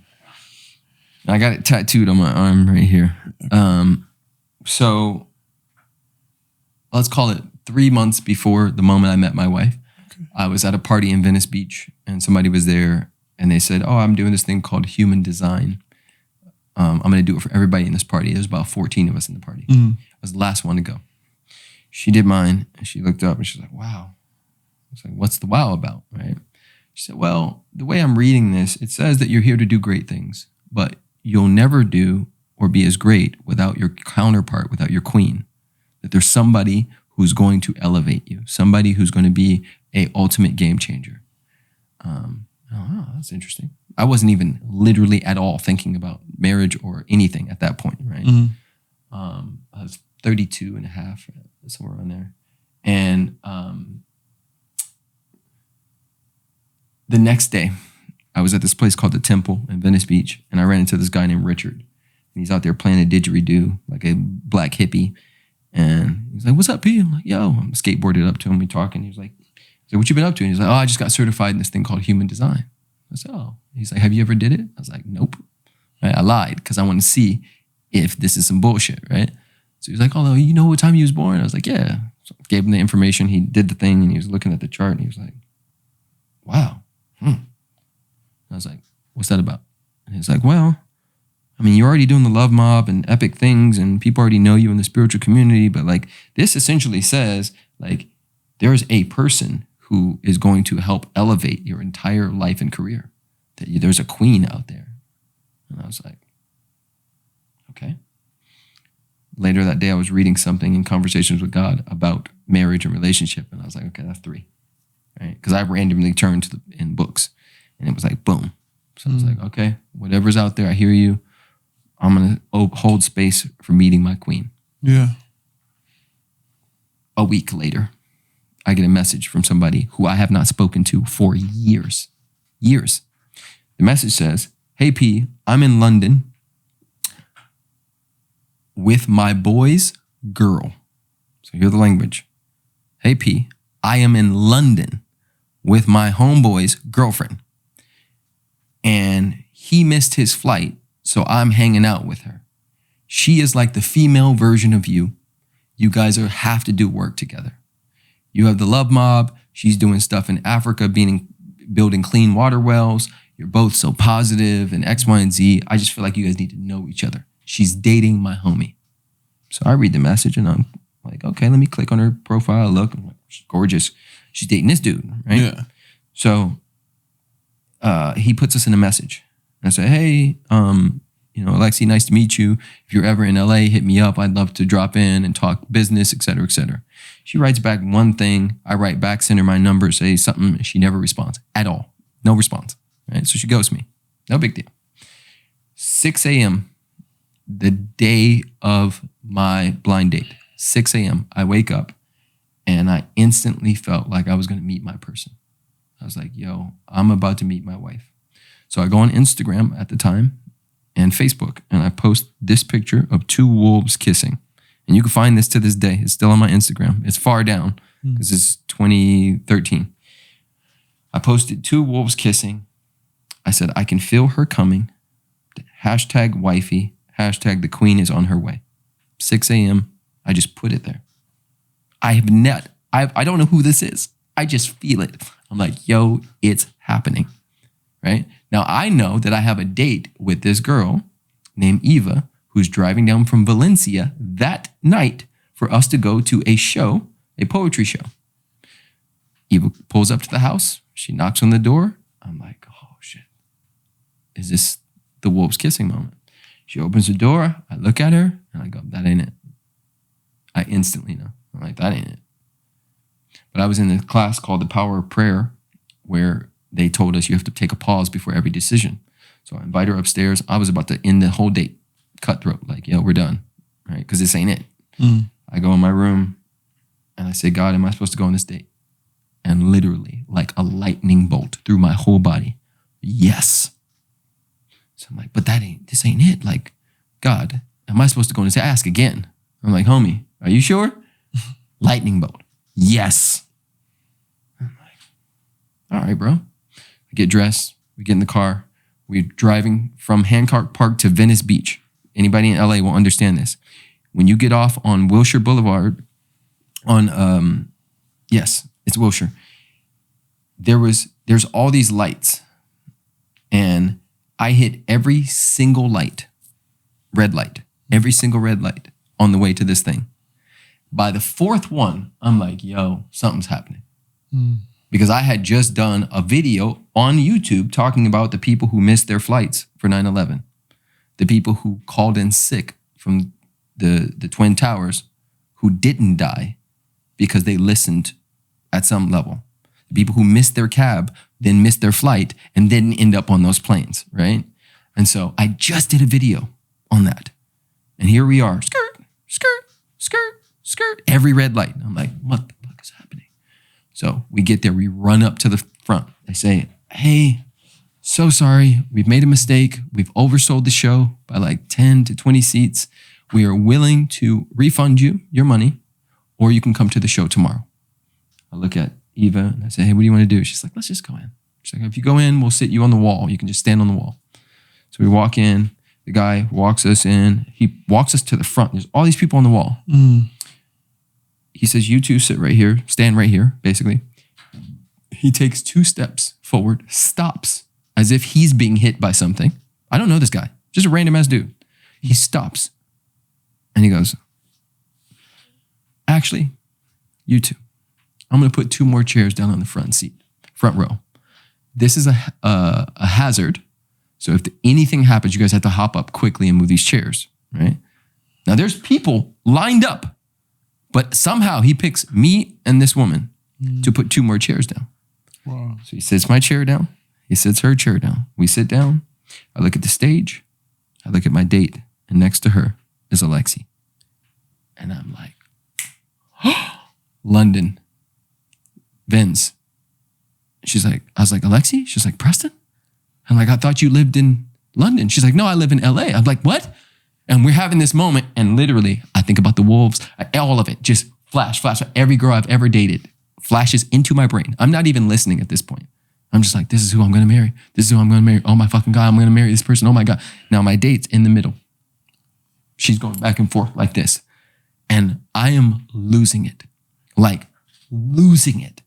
got it tattooed on my arm right here. So let's call it 3 months before the moment I met my wife. Okay. I was at a party in Venice Beach and somebody was there and they said, oh, I'm doing this thing called human design. I'm going to do it for everybody in this party. There's about 14 of us in the party. I was the last one to go. She did mine and she looked up and she's like, wow. I was like, what's the wow about, right? She said, well, the way I'm reading this, it says that you're here to do great things, but you'll never do or be as great without your counterpart, without your queen. That there's somebody who's going to elevate you, somebody who's going to be a ultimate game changer. Oh, that's interesting. I wasn't even literally at all thinking about marriage or anything at that point, right? I was 32 and a half, somewhere around there. And the next day, I was at this place called the Temple in Venice Beach, and I ran into this guy named Richard. And he's out there playing a didgeridoo, like a black hippie. And he's like, "What's up, P?" I'm like, "Yo." I'm skateboarded up to him. We talking. He was like, "What you been up to?" And he's like, "Oh, I just got certified in this thing called human design." I said, "Oh." He's like, "Have you ever did it?" I was like, "Nope." Right? I lied because I want to see if this is some bullshit, right? So he's like, "Oh, you know what time he was born?" I was like, "Yeah." So I gave him the information. He did the thing, and he was looking at the chart, and he was like, "Wow." I was like, "What's that about?" And he's like, "Well, I mean, you're already doing the love mob and epic things, and people already know you in the spiritual community, but like this essentially says like there's a person who is going to help elevate your entire life and career. That there's a queen out there." And I was like, okay. Later that day, I was reading something in Conversations with God about marriage and relationship, and I was like, okay, that's 3, right? Because I randomly turned to in books, and it was like, boom. So I was like, okay, whatever's out there, I hear you. I'm going to hold space for meeting my queen. Yeah. A week later, I get a message from somebody who I have not spoken to for years. Years. The message says, "Hey, P, I'm in London with my boy's girl." So hear the language. "Hey, P, I am in London with my homeboy's girlfriend. And he missed his flight, so I'm hanging out with her. She is like the female version of you. You guys have to do work together. You have the love mob. She's doing stuff in Africa, building clean water wells. You're both so positive and X, Y, and Z. I just feel like you guys need to know each other. She's dating my homie." So I read the message and I'm like, okay, let me click on her profile. Look, I'm like, she's gorgeous. She's dating this dude, right? Yeah. So he puts us in a message. And I say, "Hey, Alexi, nice to meet you. If you're ever in LA, hit me up. I'd love to drop in and talk business, et cetera, et cetera." She writes back one thing. I write back, send her my number, say something. And she never responds at all. No response, right? So she ghosts me. No big deal. 6 a.m., the day of my blind date, 6 a.m., I wake up and I instantly felt like I was going to meet my person. I was like, yo, I'm about to meet my wife. So I go on Instagram at the time and Facebook, and I post this picture of 2 wolves kissing. And you can find this to this day. It's still on my Instagram. It's far down because it's 2013. I posted 2 wolves kissing. I said, "I can feel her coming. Hashtag wifey. Hashtag the queen is on her way." 6 a.m. I just put it there. I don't know who this is. I just feel it. I'm like, yo, it's happening, right? Now I know that I have a date with this girl named Eva who's driving down from Valencia that night for us to go to a show, a poetry show. Eva pulls up to the house. She knocks on the door. I'm like, oh shit. Is this the wolves kissing moment? She opens the door. I look at her and I go, that ain't it. I instantly know. I'm like, that ain't it. But I was in a class called The Power of Prayer where they told us you have to take a pause before every decision. So I invite her upstairs. I was about to end the whole date, cutthroat, like, yo, we're done, right? Because this ain't it. I go in my room and I say, "God, am I supposed to go on this date?" And literally, like a lightning bolt through my whole body, yes. So I'm like, but this ain't it. Like, God, am I supposed to go on this? Ask again. I'm like, homie, are you sure? Lightning bolt, yes. I'm like, all right, bro. I get dressed. We get in the car. We're driving from Hancock Park to Venice Beach. Anybody in LA will understand this. When you get off on Wilshire Boulevard, yes, it's Wilshire. There's all these lights, and I hit every single light, red light, every single red light on the way to this thing. By the 4th one, I'm like, yo, something's happening. Because I had just done a video on YouTube talking about the people who missed their flights for 9/11, the people who called in sick from the Twin Towers who didn't die because they listened at some level. The people who missed their cab, then missed their flight, and didn't end up on those planes, right? And so I just did a video on that. And here we are, skirt, skirt, skirt, skirt, every red light. I'm like, what the fuck is happening? So we get there, we run up to the front. They say, hey, so sorry, we've made a mistake. We've oversold the show by like 10 to 20 seats. We are willing to refund you your money, or you can come to the show tomorrow. I look at Eva and I say, hey, what do you want to do? She's like, let's just go in. She's like, if you go in, we'll sit you on the wall. You can just stand on the wall. So we walk in. The guy walks us in. He walks us to the front. There's all these people on the wall. He says, you two sit right here, stand right here, basically. He takes 2 steps forward, stops, as if he's being hit by something. I don't know this guy, just a random ass dude. He stops and he goes, actually, you two, I'm gonna put 2 more chairs down on the front row. This is a hazard. So if anything happens, you guys have to hop up quickly and move these chairs, right? Now there's people lined up, but somehow he picks me and this woman to put 2 more chairs down. Wow. So he sits my chair down. He sits her chair down. We sit down. I look at the stage. I look at my date. And next to her is Alexi. And I'm like, London, Vince. She's like, I was like, Alexi? She's like, Preston? I'm like, I thought you lived in London. She's like, no, I live in LA. I'm like, what? And we're having this moment. And literally, I think about the wolves, all of it, just flash. Every girl I've ever dated flashes into my brain. I'm not even listening at this point. I'm just like, this is who I'm going to marry. This is who I'm going to marry. Oh my fucking God, I'm going to marry this person. Oh my God. Now my date's in the middle. She's going back and forth like this. And I am losing it. Like losing it.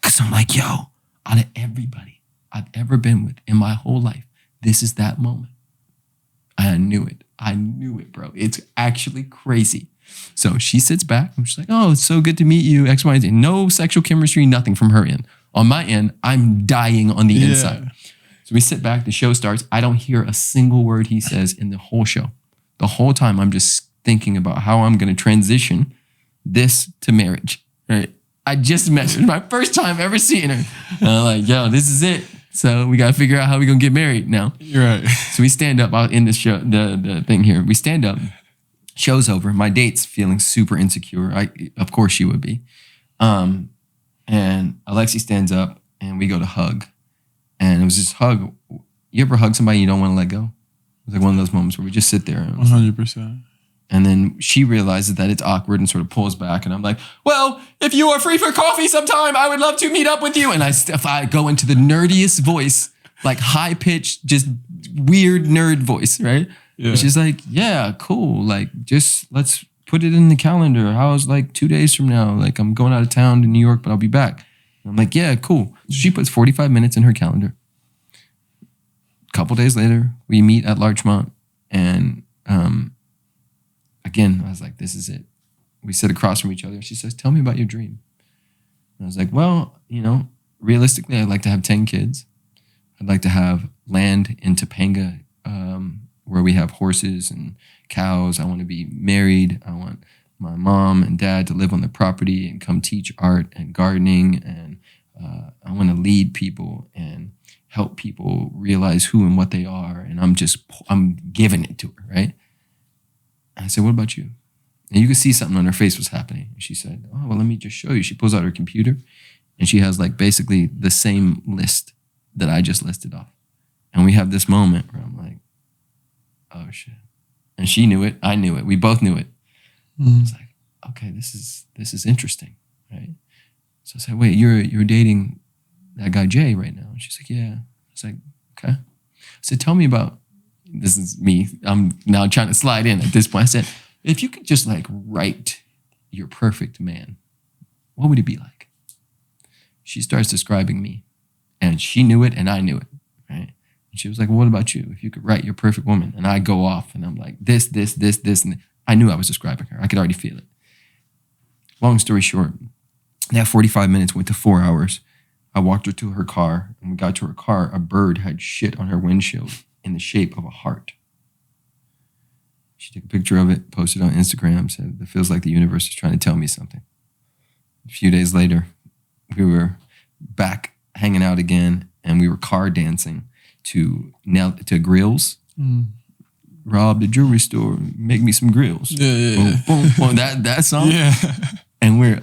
Because I'm like, yo, out of everybody I've ever been with in my whole life, this is that moment. I knew it, bro. It's actually crazy. So she sits back and she's like, oh, it's so good to meet you, X, Y, and Z. No sexual chemistry, nothing from her end. On my end, I'm dying on the inside. So we sit back, the show starts. I don't hear a single word he says in the whole show. The whole time I'm just thinking about how I'm going to transition this to marriage, right? I just met her, my first time ever seeing her. And I'm like, yo, this is it. So we got to figure out how we're going to get married now. You're right. So we stand up out in the show, the thing here. We stand up, show's over. My date's feeling super insecure. Of course she would be. And Alexi stands up and we go to hug. And it was this hug. You ever hug somebody you don't want to let go? It's like one of those moments where we just sit there. And 100%. And then she realizes that it's awkward and sort of pulls back. And I'm like, well, if you are free for coffee sometime, I would love to meet up with you. And I go into the nerdiest voice, like high pitched, just weird nerd voice, right? Yeah. And she's like, yeah, cool. Like, just let's put it in the calendar. How's like 2 days from now? Like, I'm going out of town to New York, but I'll be back. And I'm like, yeah, cool. So she puts 45 minutes in her calendar. A couple days later, we meet at Larchmont. And again, I was like, this is it. We sit across from each other. She says, tell me about your dream. And I was like, well, realistically, I'd like to have 10 kids. I'd like to have land in Topanga where we have horses and cows. I want to be married. I want my mom and dad to live on the property and come teach art and gardening. And I want to lead people and help people realize who and what they are. And I'm giving it to her, right? And I said, what about you? And you could see something on her face was happening. And she said, oh, well, let me just show you. She pulls out her computer and she has like basically the same list that I just listed off. And we have this moment where I'm like, oh shit. And she knew it. I knew it. We both knew it. It's like, okay, this is interesting, right? So I said, wait, you're dating that guy Jay right now? And she's like, yeah. I was like, okay. I said, tell me about, this is me. I'm now trying to slide in at this point. I said, if you could just like write your perfect man, what would it be like? She starts describing me and she knew it and I knew it, right? And she was like, well, what about you? If you could write your perfect woman, and I go off and I'm like, this. And I knew I was describing her. I could already feel it. Long story short, that 45 minutes went to 4 hours. I walked her to her car, and we got to her car. A bird had shit on her windshield in the shape of a heart. She took a picture of it, posted on Instagram, said, it feels like the universe is trying to tell me something. A few days later, we were back hanging out again, and we were car dancing to grills. Rob the jewelry store, make me some grills. Yeah. Boom, boom, boom. That song. Yeah. And we're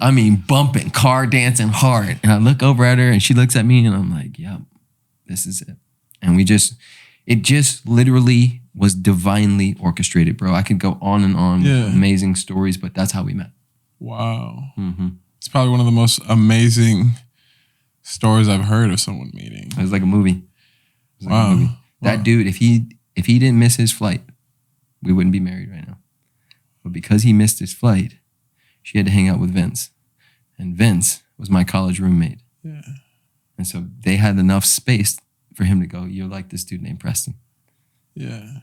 bumping, car dancing hard. And I look over at her and she looks at me and I'm like, yep, this is it. And it just literally was divinely orchestrated, bro. I could go on and on with amazing stories, but that's how we met. Wow. It's probably one of the most amazing stories I've heard of someone meeting. It was like a movie. That dude, if he didn't miss his flight, we wouldn't be married right now. But because he missed his flight, she had to hang out with Vince. And Vince was my college roommate. Yeah. And so they had enough space for him to go, you're like this dude named Preston. Yeah.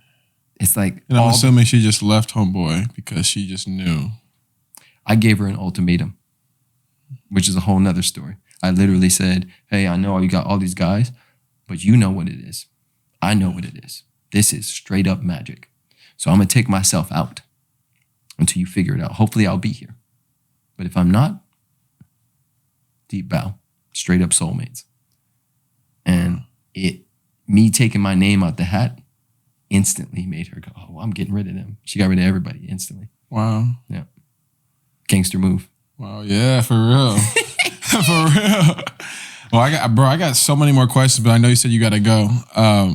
It's like... And I'm assuming she just left homeboy because she just knew. I gave her an ultimatum, which is a whole nother story. I literally said, hey, I know you got all these guys, but you know what it is. I know what it is. This is straight up magic. So I'm going to take myself out until you figure it out. Hopefully I'll be here. But if I'm not, deep bow, straight up soulmates. And me taking my name out the hat instantly made her go, oh, I'm getting rid of them. She got rid of everybody instantly. Wow. Yeah. Gangster move. Wow. Yeah, for real. For real. Well, I got so many more questions, but I know you said you got to go.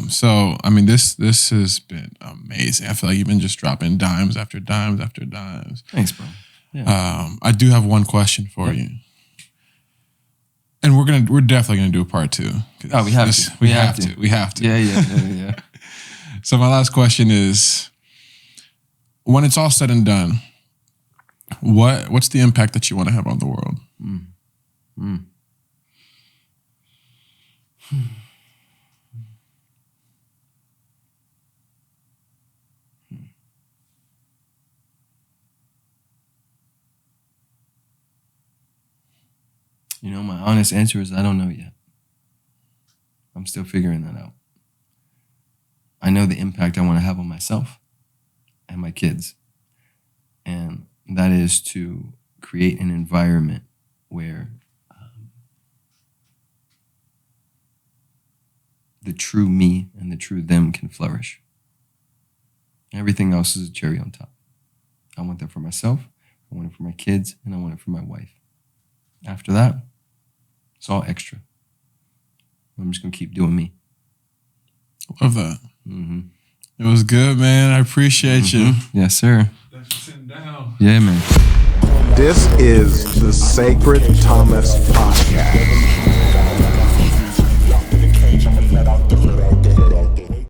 So, I mean, this has been amazing. I feel like you've been just dropping dimes after dimes after dimes. Thanks, bro. Yeah. I do have one question for you, and we're definitely gonna do a part 2. Oh, we have to. We have to. We have to. Yeah. So my last question is, when it's all said and done, what's the impact that you want to have on the world? You know, my honest answer is I don't know yet. I'm still figuring that out. I know the impact I want to have on myself and my kids. And that is to create an environment where the true me and the true them can flourish. Everything else is a cherry on top. I want that for myself, I want it for my kids, and I want it for my wife. After that, it's all extra. I'm just going to keep doing me. Love that. It was good, man. I appreciate you. Yes, sir. Thanks for sitting down. Yeah, man. This is the Sacred Thomas Podcast.